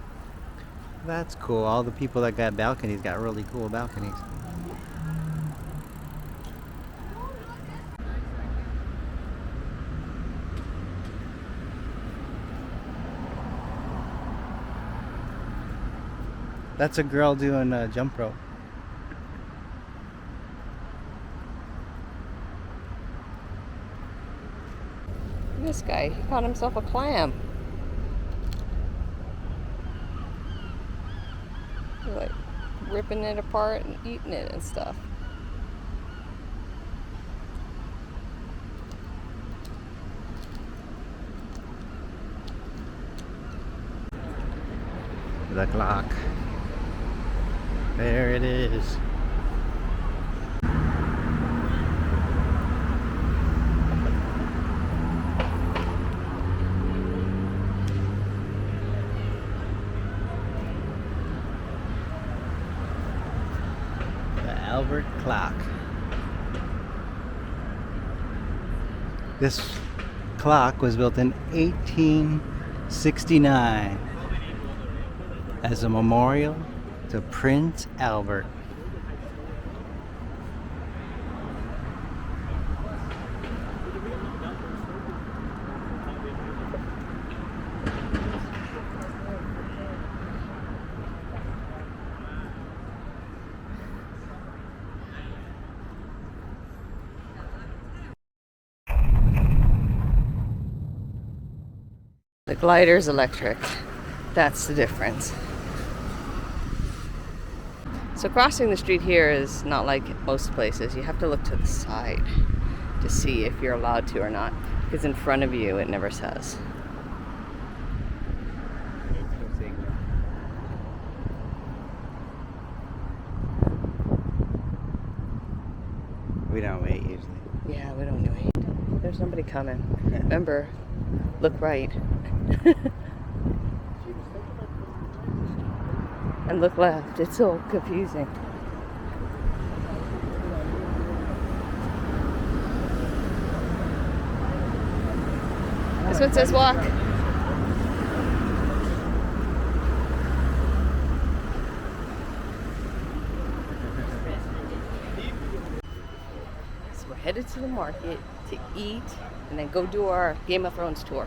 That's cool. All the people that got balconies got really cool balconies. That's a girl doing a jump rope. This guy, he caught himself a clam. He's like ripping it apart and eating it and stuff. The clock. There it is. Albert clock. This clock was built in 1869 as a memorial to Prince Albert. The glider's electric. That's the difference. So crossing the street here is not like most places. You have to look to the side to see if you're allowed to or not. Because in front of you, it never says. We don't wait usually. Yeah, we don't wait. There's somebody coming. Remember, look right. And look left. It's so confusing. This one says walk. So we're headed to the market to eat and then go do our Game of Thrones tour.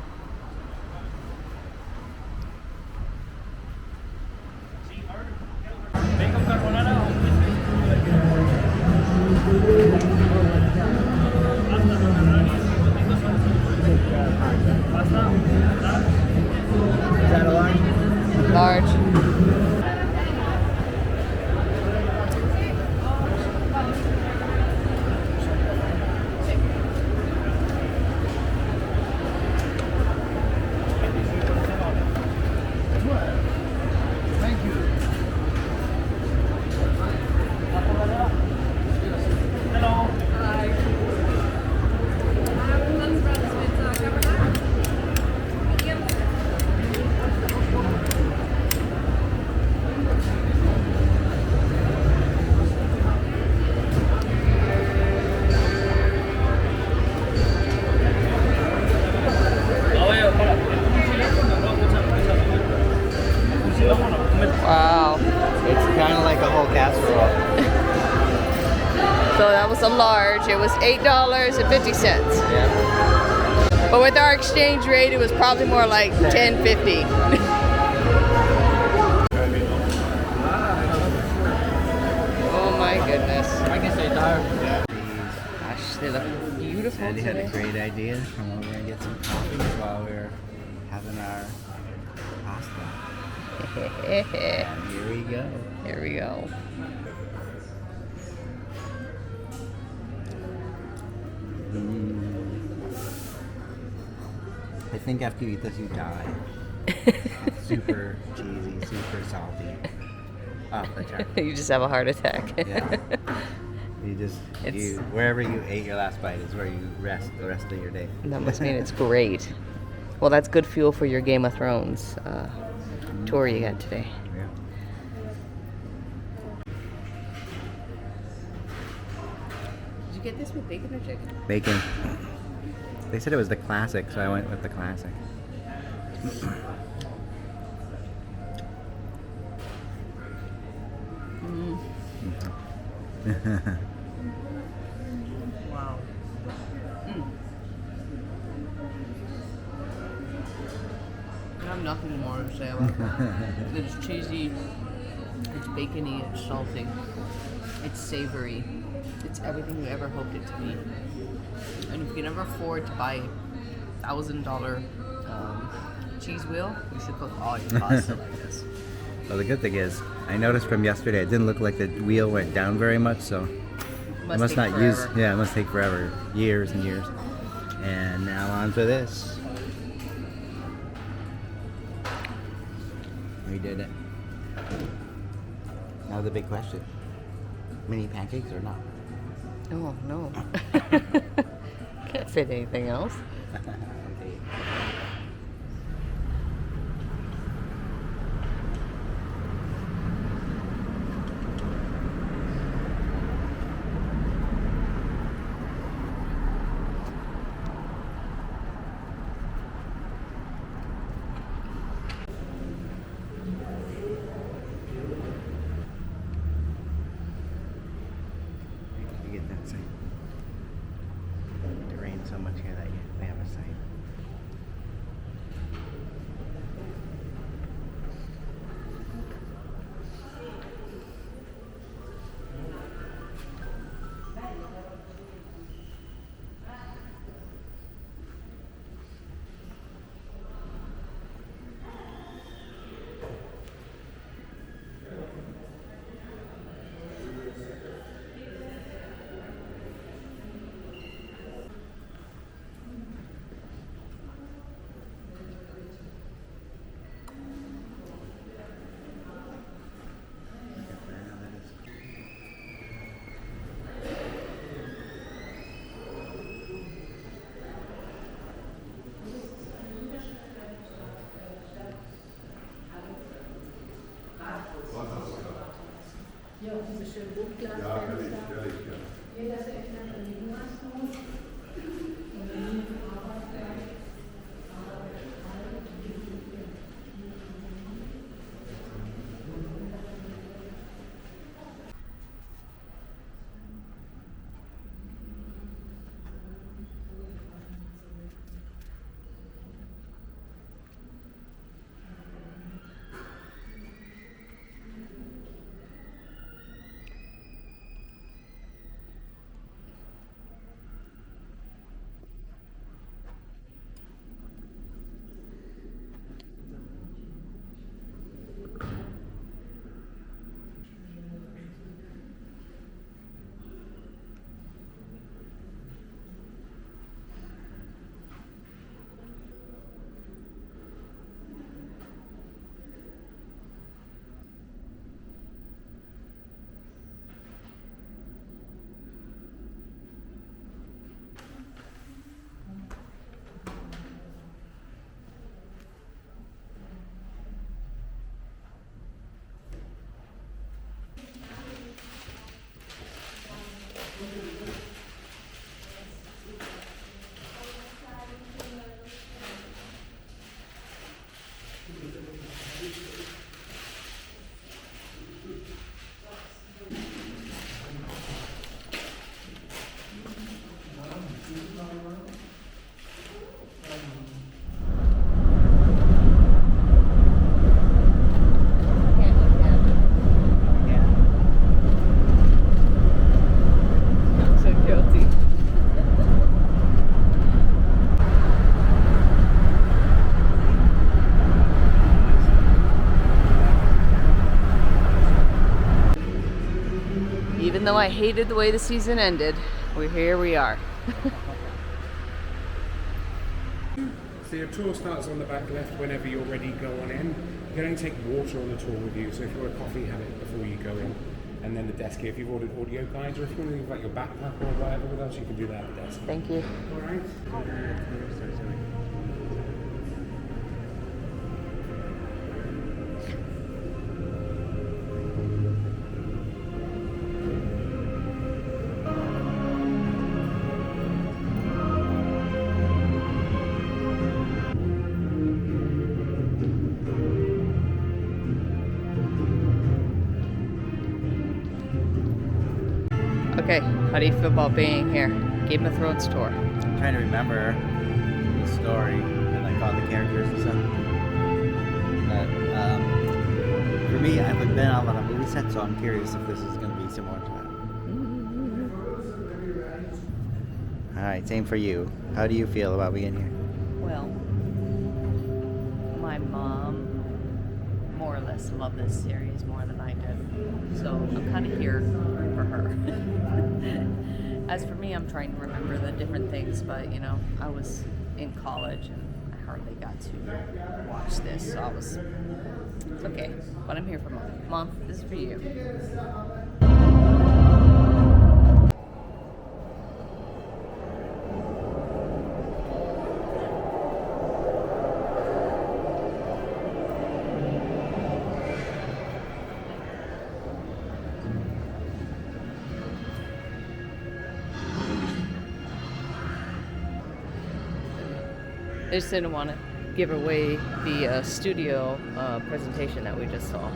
So that was a large. It was $8.50. Yeah. But with our exchange rate, it was probably more like $10.50. Oh my goodness. Gosh, they look beautiful Sandy had a today. great idea. Come over and get some coffee while we're having our pasta. And here we go. Here we go. I think after you eat this, you die. Super cheesy, super salty. Oh, the chart. You just have a heart attack. Yeah. It's- You wherever you ate your last bite is where you rest the rest of your day. That must mean it's great. Well, that's good fuel for your Game of Thrones tour you got today. Yeah. Did you get this with bacon or chicken? Bacon. They said it was the classic, so I went with the classic. Wow. I have nothing more to say about that. It's cheesy, it's bacony, it's salty, it's savory, it's everything you ever hoped it to be. And if you can ever afford to buy $1,000 cheese wheel, you should cook all your pasta like this. Well, the good thing is, I noticed from yesterday, it didn't look like the wheel went down very much, so it must take not use. forever. Yeah, it must take forever, years and years. And now on to this. We did it. Now the big question: mini pancakes or not? Oh no. Can't fit anything else. Okay. You get that sign. It rained so much here that they have a sign. Even though I hated the way the season ended, here we are. So your tour starts on the back left whenever you're ready, go on in. You can only take water on the tour with you, so if you want a coffee, have it before you go in. And then the desk here, if you've ordered audio guides, or if you want to leave like your backpack or whatever with us, you can do that at the desk. Thank you. Alright. Okay, how do you feel about being here? Game of Thrones tour. I'm trying to remember the story and like all the characters and stuff. But for me, I've been on a lot of movie sets, so I'm curious if this is going to be similar to that. All right, same for you. How do you feel about being here? Well, my mom more or less loved this series more than I did. So I'm kind of here for her. As for me, I'm trying to remember the different things, but you know, I was in college and I hardly got to watch this, so it's okay. But I'm here for Mom. Mom, this is for you. I just didn't want to give away the studio presentation that we just saw.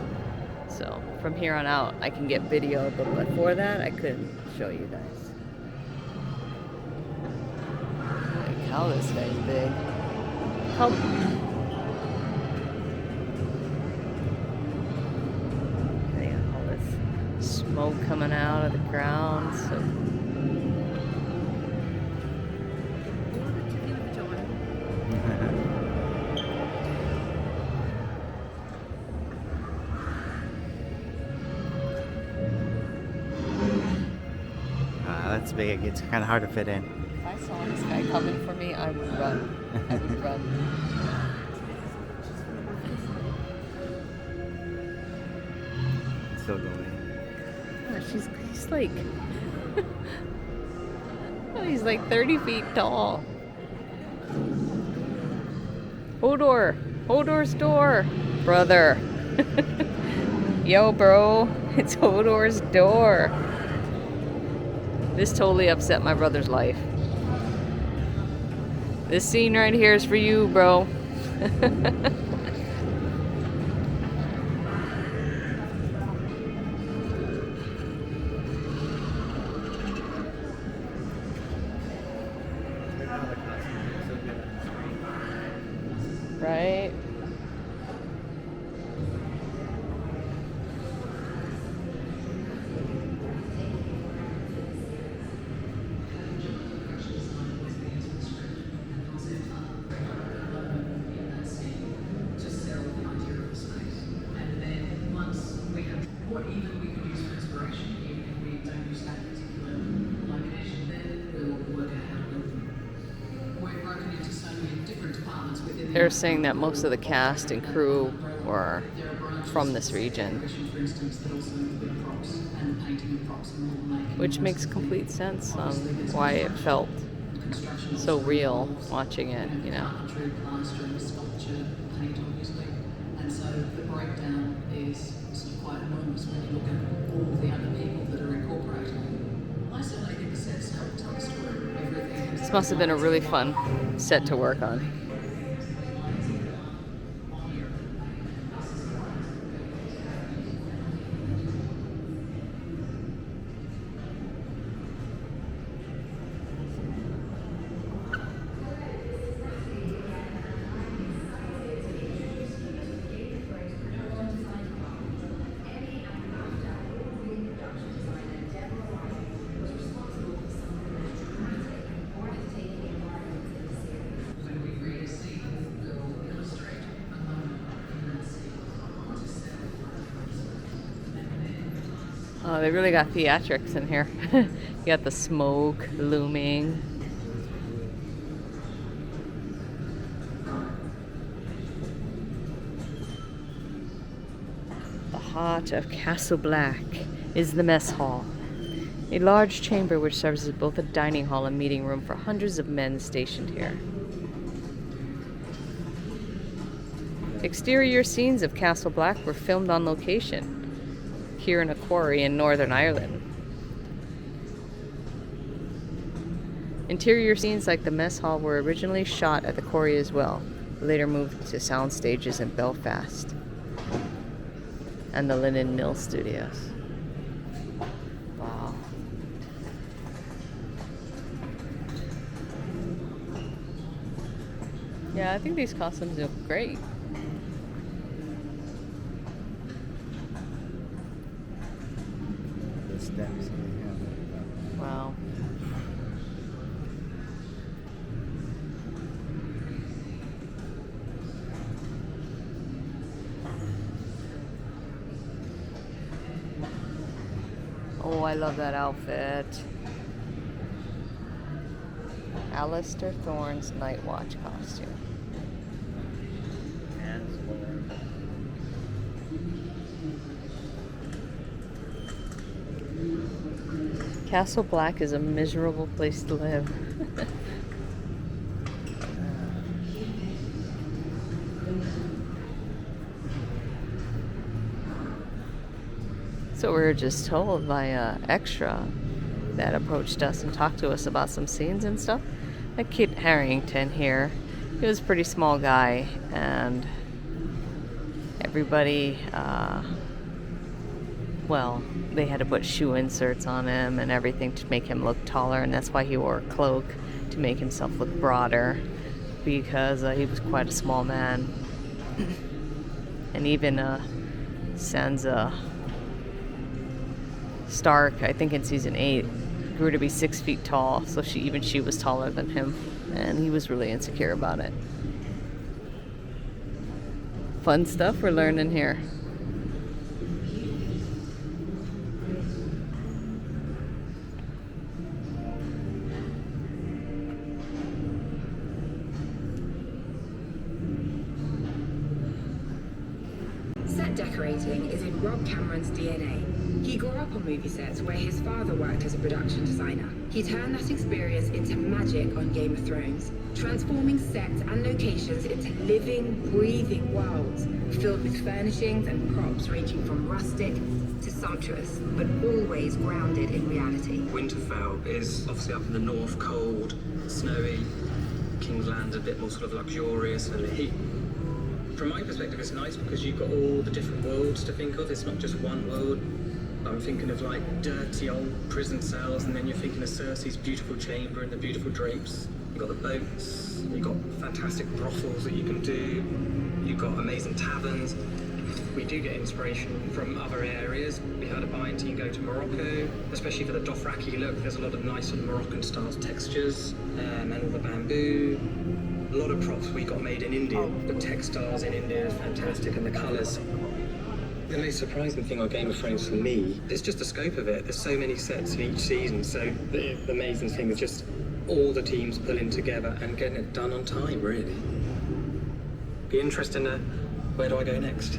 So from here on out, I can get video, but before that, I couldn't show you guys. Holy cow, this guy's big. How... Yeah, all this smoke coming out of the ground. So. That's big. It's kind of hard to fit in. If I saw this guy coming for me, I would run. I would run. Still going. Oh, he's like... oh, he's like 30 feet tall. Hodor! Hodor's door! Brother! Yo, bro! It's Hodor's door! This totally upset my brother's life. This scene right here is for you, bro. Right? They're saying that most of the cast and crew were from this region, which makes complete sense on why it felt so real watching it, you know. And so the breakdown is sort of quite enormous when you look at all of the other people that are incorporated. I certainly think the sets help tell a story. Everything. This must have been a really fun set to work on. Oh, they really got theatrics in here. You got the smoke looming. The heart of Castle Black is the mess hall, a large chamber which serves as both a dining hall and meeting room for hundreds of men stationed here. Exterior scenes of Castle Black were filmed on location here in a quarry in Northern Ireland. Interior scenes like the mess hall were originally shot at the quarry as well, later moved to sound stages in Belfast and the Linen Mill Studios. Wow. Yeah, I think these costumes look great. The steps. Yeah. Wow. Oh, I love that outfit. Alistair Thorne's Night Watch costume. Castle Black is a miserable place to live. So we were just told by an extra that approached us and talked to us about some scenes and stuff. Like Kit Harington here. He was a pretty small guy, and everybody, well, they had to put shoe inserts on him and everything to make him look taller, and that's why he wore a cloak, to make himself look broader, because he was quite a small man. And even Sansa Stark, I think in season 8, grew to be 6 feet tall, so she was taller than him, and he was really insecure about it. Fun stuff we're learning here. Set decorating is in Rob Cameron's DNA. He grew up on movie sets where his father worked as a production designer. He turned that experience into magic on Game of Thrones, transforming sets and locations into living, breathing worlds filled with furnishings and props ranging from rustic to sumptuous, but always grounded in reality. Winterfell is obviously up in the north, cold, snowy. King's Land's a bit more sort of luxurious and elite. From my perspective, it's nice because you've got all the different worlds to think of. It's not just one world. I'm thinking of like dirty old prison cells, and then you're thinking of Cersei's beautiful chamber and the beautiful drapes. You've got the boats, you've got fantastic brothels that you can do, you've got amazing taverns. We do get inspiration from other areas. We heard of buying to go to Morocco, especially for the Dothraki look. There's a lot of nice sort of Moroccan style textures, and all the bamboo. A lot of props we got made in India. The textiles in India are fantastic, and the colours. The most surprising thing on Game of Thrones for me is just the scope of it. There's so many sets in each season, so the amazing thing is just all the teams pulling together and getting it done on time, really. Be interesting to where do I go next?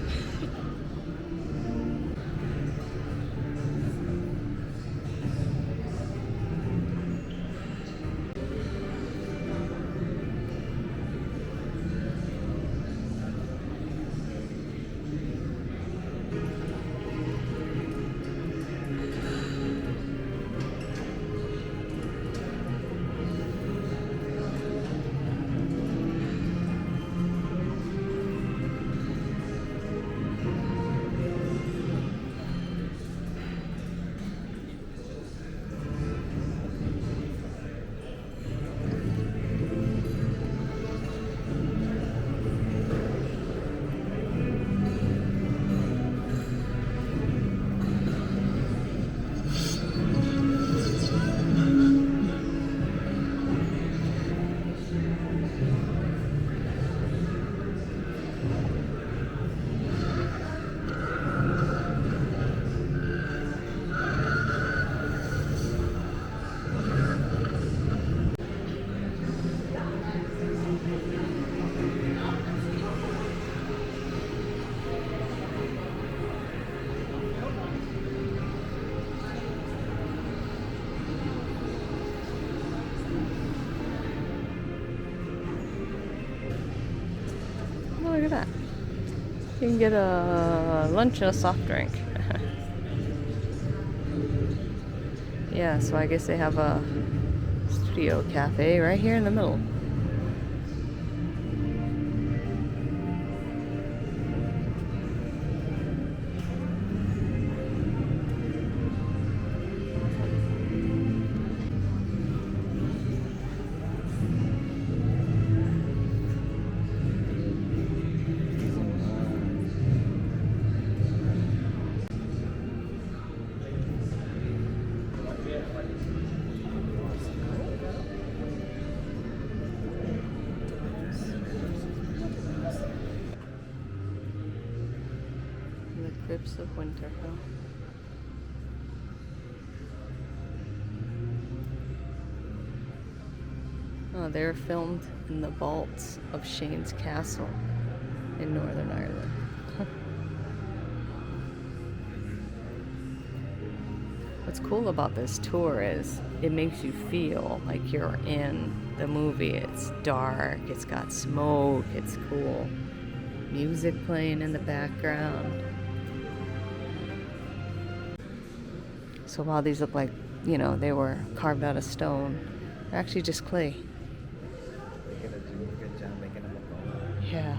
look at that. You can get a lunch and a soft drink. Yeah, so I guess they have a studio cafe right here in the middle. The Crypts of Winterfell. Oh, they're filmed in the vaults of Shane's Castle in Northern Ireland. What's cool about this tour is it makes you feel like you're in the movie. It's dark, it's got smoke, it's cool. Music playing in the background. So while these look like, you know, they were carved out of stone, they're actually just clay. They gotta do a good job making them look Yeah.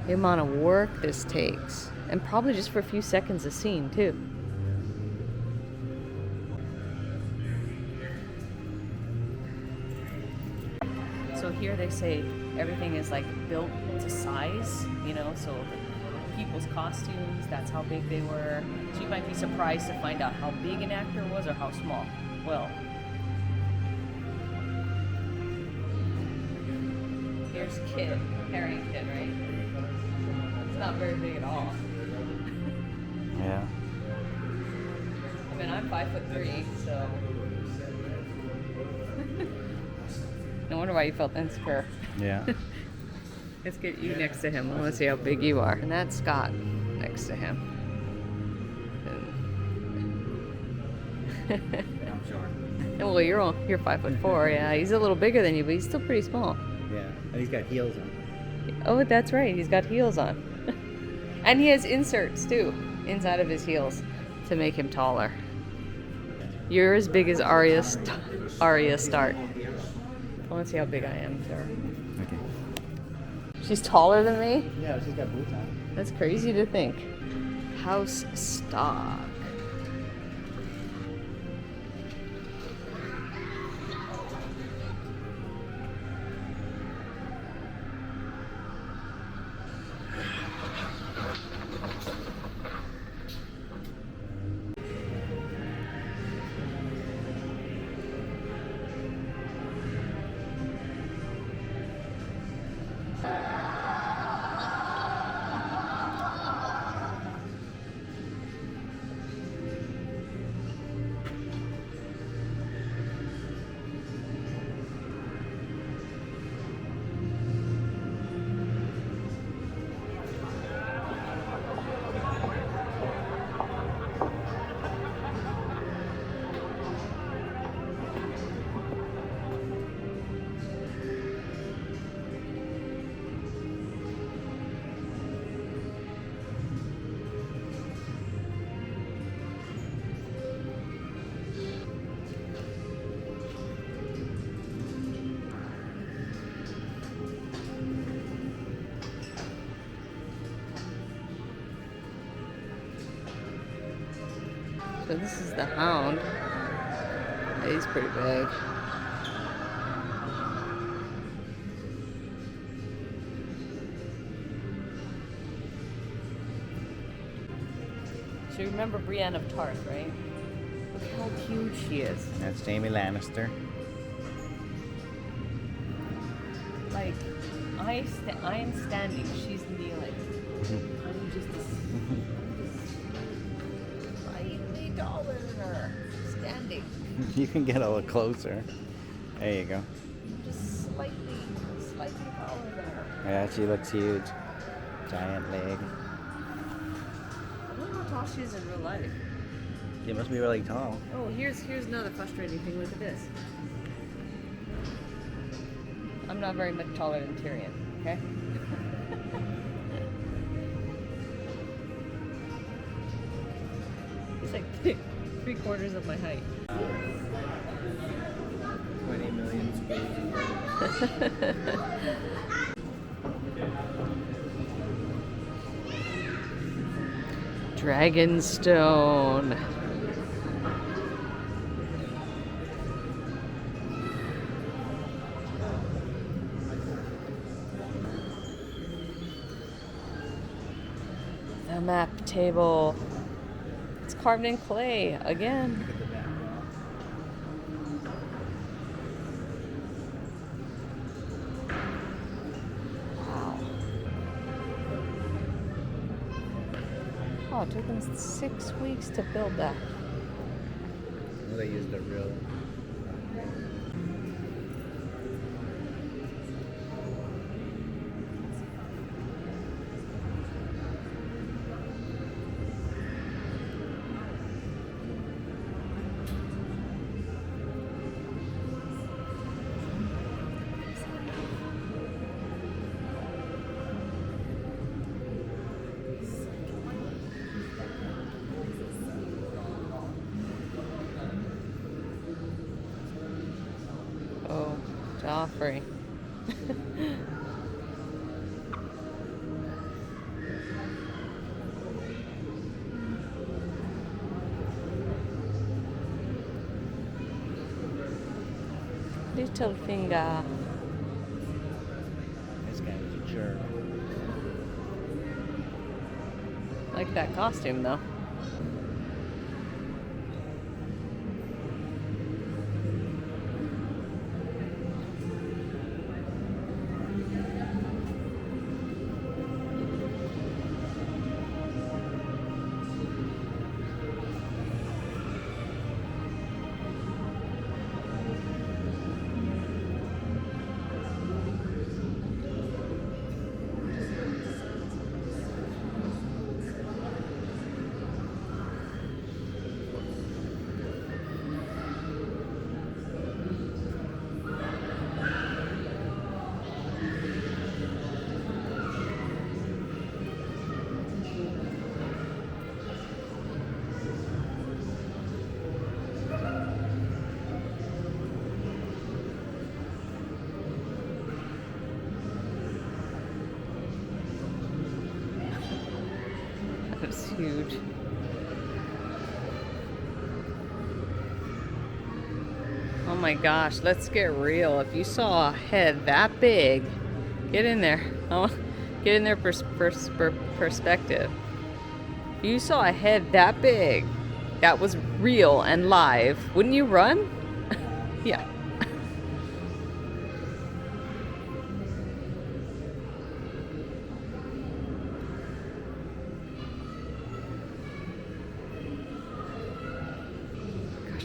The amount of work this takes. And probably just for a few seconds a scene, too. So here they say everything is like built to size, you know, so people's costumes, that's how big they were. So you might be surprised to find out how big an actor was or how small. Well, here's Kid, Harry and Kid, right? It's not very big at all. Yeah. I mean, I'm 5'3", so. No wonder why you felt insecure. Yeah. Let's get you next to him. I want to see how big you are. And that's Scott next to him. I'm sure. Well, you're 5'4". Yeah, he's a little bigger than you, but he's still pretty small. Yeah, and he's got heels on. Oh, that's right. He's got heels on. And he has inserts too inside of his heels to make him taller. You're as big as Arya Stark. I want to see how big I am, sir. Okay. She's taller than me? Yeah, she's got boots on. That's crazy to think. House Stock. So this is the Hound. He's pretty big. So you remember Brienne of Tarth, right? Look how huge she is. That's Jamie Lannister. Like, I am standing, she's kneeling. I'm just slightly taller than her. Standing. You can get a little closer. There you go. Just slightly taller than her. Yeah, she looks huge. Giant leg. I wonder how tall she is in real life. She must be really tall. Oh, here's another frustrating thing. Look at this. I'm not very much taller than Tyrion, okay? It's like 3/4 of my height. 20 million Dragonstone. The map table. It's carved in clay again. Look at the map. Wow. Oh, it took them 6 weeks to build that. Well, they used a real. Oh, Joffrey. Little finger. This guy was a jerk. Like that costume though. That's huge. Oh my gosh, let's get real. If you saw a head that big, get in there. Oh, get in their perspective. If you saw a head that big, that was real and live, wouldn't you run? Yeah.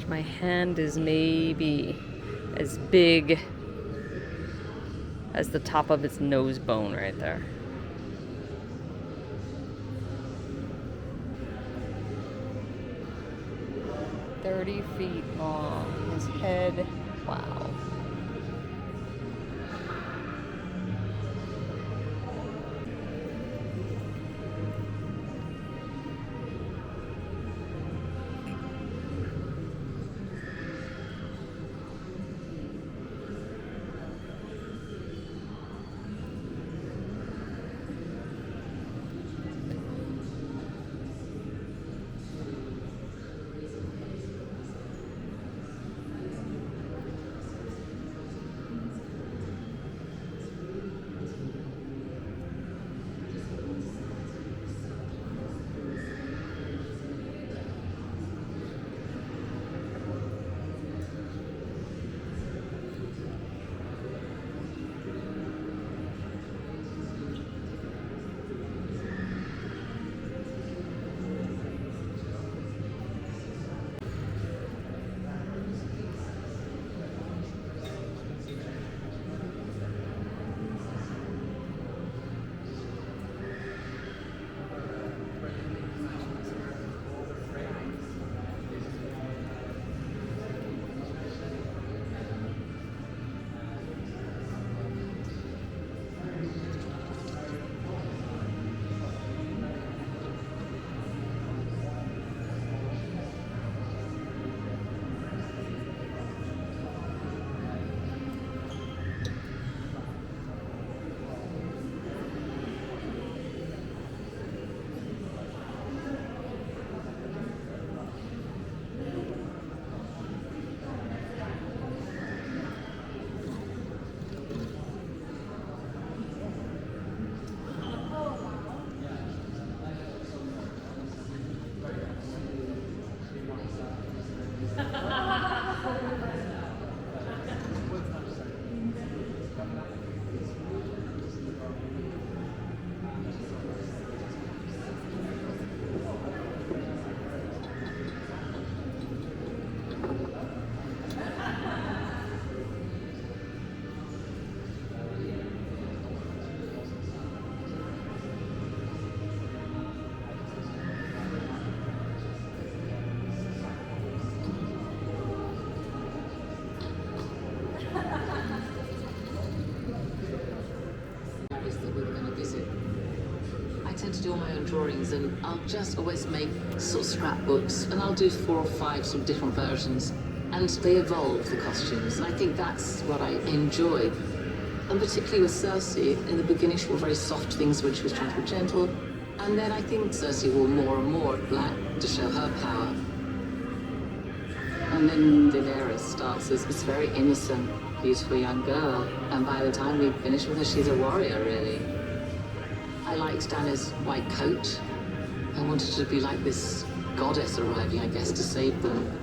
My hand is maybe as big as the top of its nose bone right there. "30 feet long. His head, wow." different drawings, and I'll just always make sort of scrapbooks, and I'll do 4 or 5 sort of different versions, and they evolve, the costumes. And I think that's what I enjoy. And particularly with Cersei, in the beginning she wore very soft things when she was trying to be gentle, and then I think Cersei wore more and more black to show her power. And then Daenerys starts as this very innocent, beautiful young girl, and by the time we finish with her, she's a warrior, really. I liked Dany's white coat. I wanted her to be like this goddess arriving, I guess, to save them.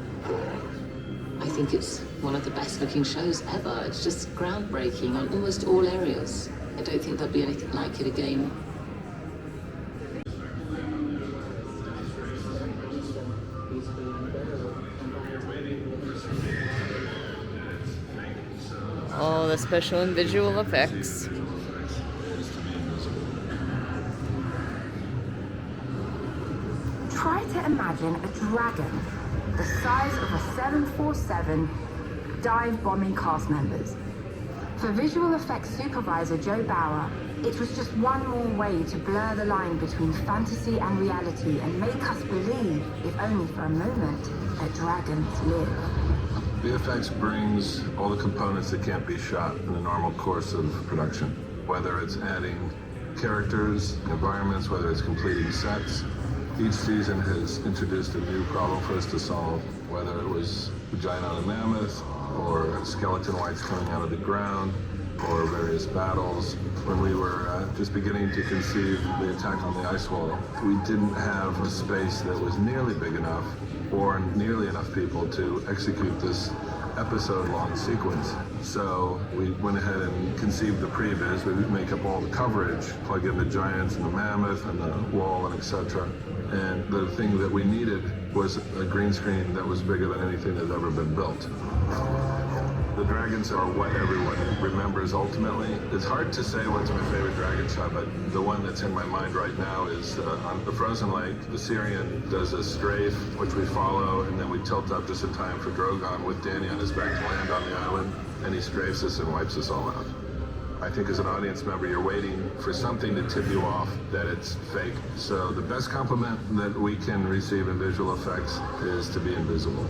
I think it's one of the best looking shows ever. It's just groundbreaking on almost all areas. I don't think there'll be anything like it again. All the special and visual effects. Try to imagine a dragon the size of a 747 dive bombing cast members. For visual effects supervisor Joe Bauer, it was just one more way to blur the line between fantasy and reality and make us believe, if only for a moment, that dragons live. VFX brings all the components that can't be shot in the normal course of production, whether it's adding characters, environments, whether it's completing sets. Each season has introduced a new problem for us to solve, whether it was a giant on a mammoth, or skeleton whites coming out of the ground, or various battles. When we were just beginning to conceive the attack on the ice wall, we didn't have a space that was nearly big enough or nearly enough people to execute this episode-long sequence. So we went ahead and conceived the previs. We would make up all the coverage, plug in the giants and the mammoth and the wall and etc. And the thing that we needed was a green screen that was bigger than anything that had ever been built. The dragons are what everyone remembers ultimately. It's hard to say what's my favorite dragon shot, but the one that's in my mind right now is on the frozen lake. The Syrian does a strafe, which we follow, and then we tilt up just in time for Drogon with Dany on his back to land on the island, and he strafes us and wipes us all out. I think as an audience member, you're waiting for something to tip you off that it's fake. So the best compliment that we can receive in visual effects is to be invisible.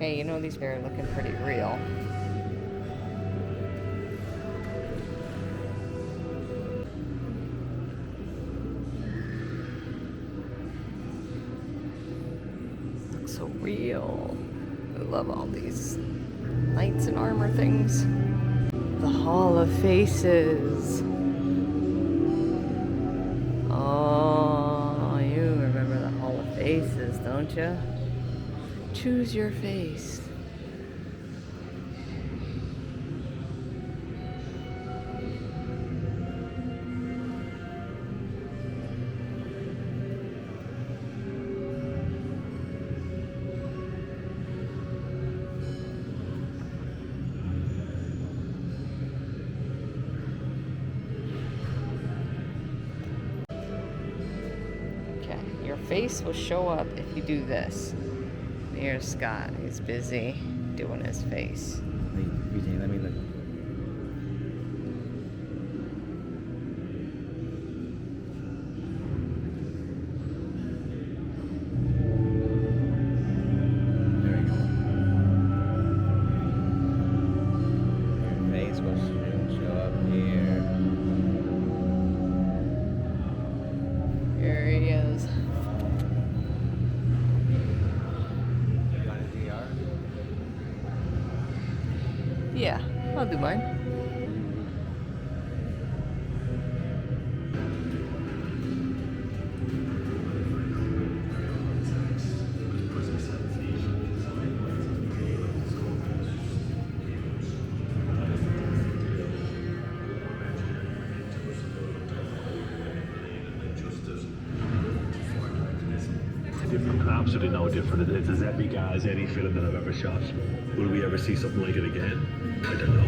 Hey, you know these are looking pretty real. Looks so real. I love all these knights and armor things. The Hall of Faces. Oh, you remember the Hall of Faces, don't you? Choose your face. Okay, your face will show up if you do this. Here's Scott. He's busy doing his face. Let me look. There we go. Your face will show do mine. Different, absolutely no different. It's as epic as any film that I've ever shot. Will we ever see something like it again? I don't know.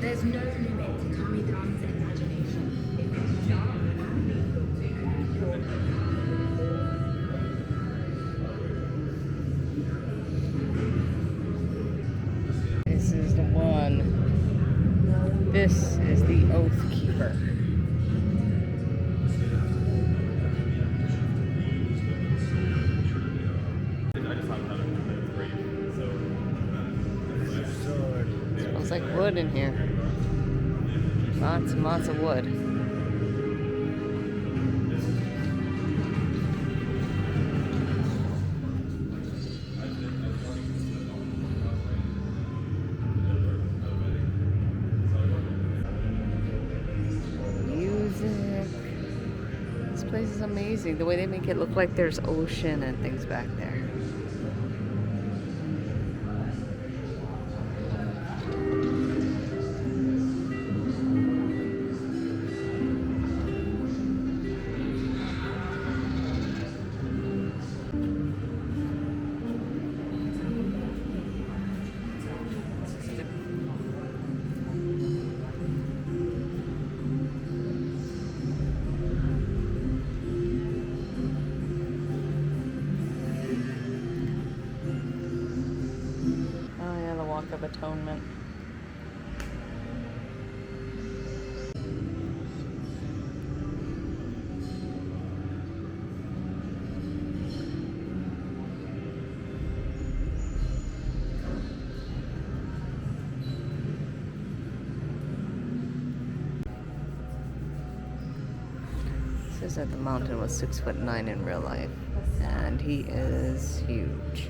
There's no limit to Tommy Dunn's imagination. It can start and be This is the one. This is the Oath Keeper. Smells like wood in here. Lots and lots of wood. Music. This place is amazing. The way they make it look like there's ocean and things back there. Of Atonement. Says that the mountain was 6'9" in real life, and he is huge.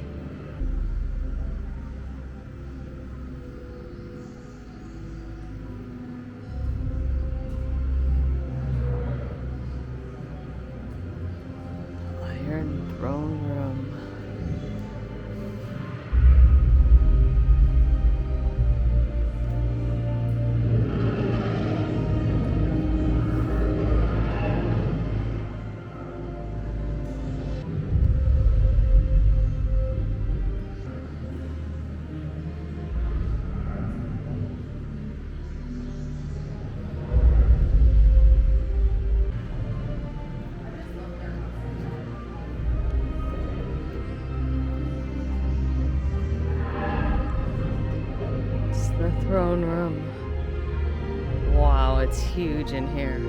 Irn Throne Room. The throne room. Wow, it's huge in here.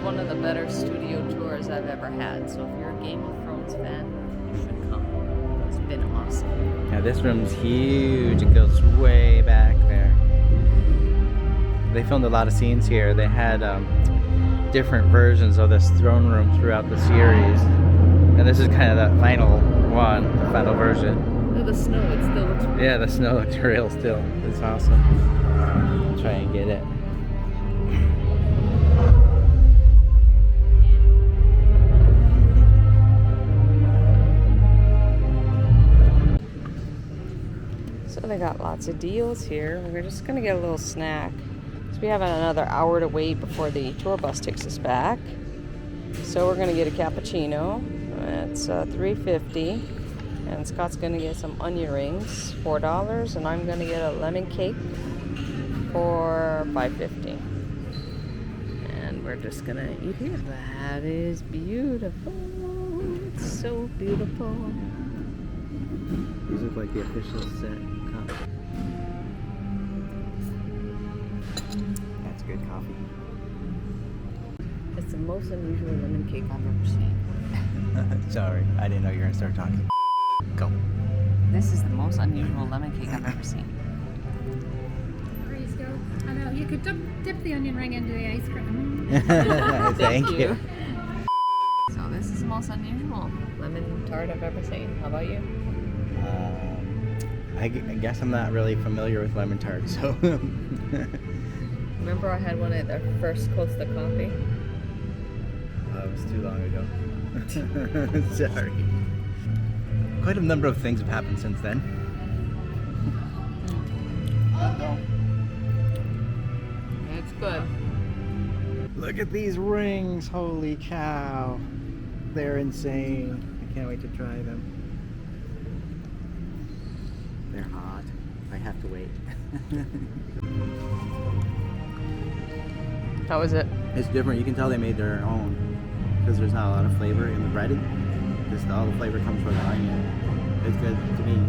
One of the better studio tours I've ever had. So if you're a Game of Thrones fan, you should come. It's been awesome. Yeah, this room's huge. It goes way back there. They filmed a lot of scenes here. They had different versions of this throne room throughout the series. And this is kind of the final one, the final version. Oh, the snow, it still looks real. Yeah, the snow looks real still. It's awesome. I'll try and get it. So they got lots of deals here. We're just gonna get a little snack. So we have another hour to wait before the tour bus takes us back. So we're gonna get a cappuccino. It's $3.50, and Scott's gonna get some onion rings, $4, and I'm gonna get a lemon cake for $5.50. we're just gonna eat here. That is beautiful. It's so beautiful. These look like the official set coffee. That's good coffee. It's the most unusual lemon cake I've ever seen. Sorry, I didn't know you were gonna start talking. Go. This is the most unusual lemon cake I've ever seen. Praise go. I know, you could dip the onion ring into the ice cream. Thank you. So this is the most unusual lemon tart I've ever seen. How about you? I guess I'm not really familiar with lemon tart, so. Remember I had one at our first Costa Coffee? It was too long ago. Sorry. Quite a number of things have happened since then. It's good. Look at these rings, holy cow. They're insane. I can't wait to try them. They're hot. I have to wait. How is it? It's different. You can tell they made their own because there's not a lot of flavor in the breading. Just all the flavor comes from the onion. It's good to me.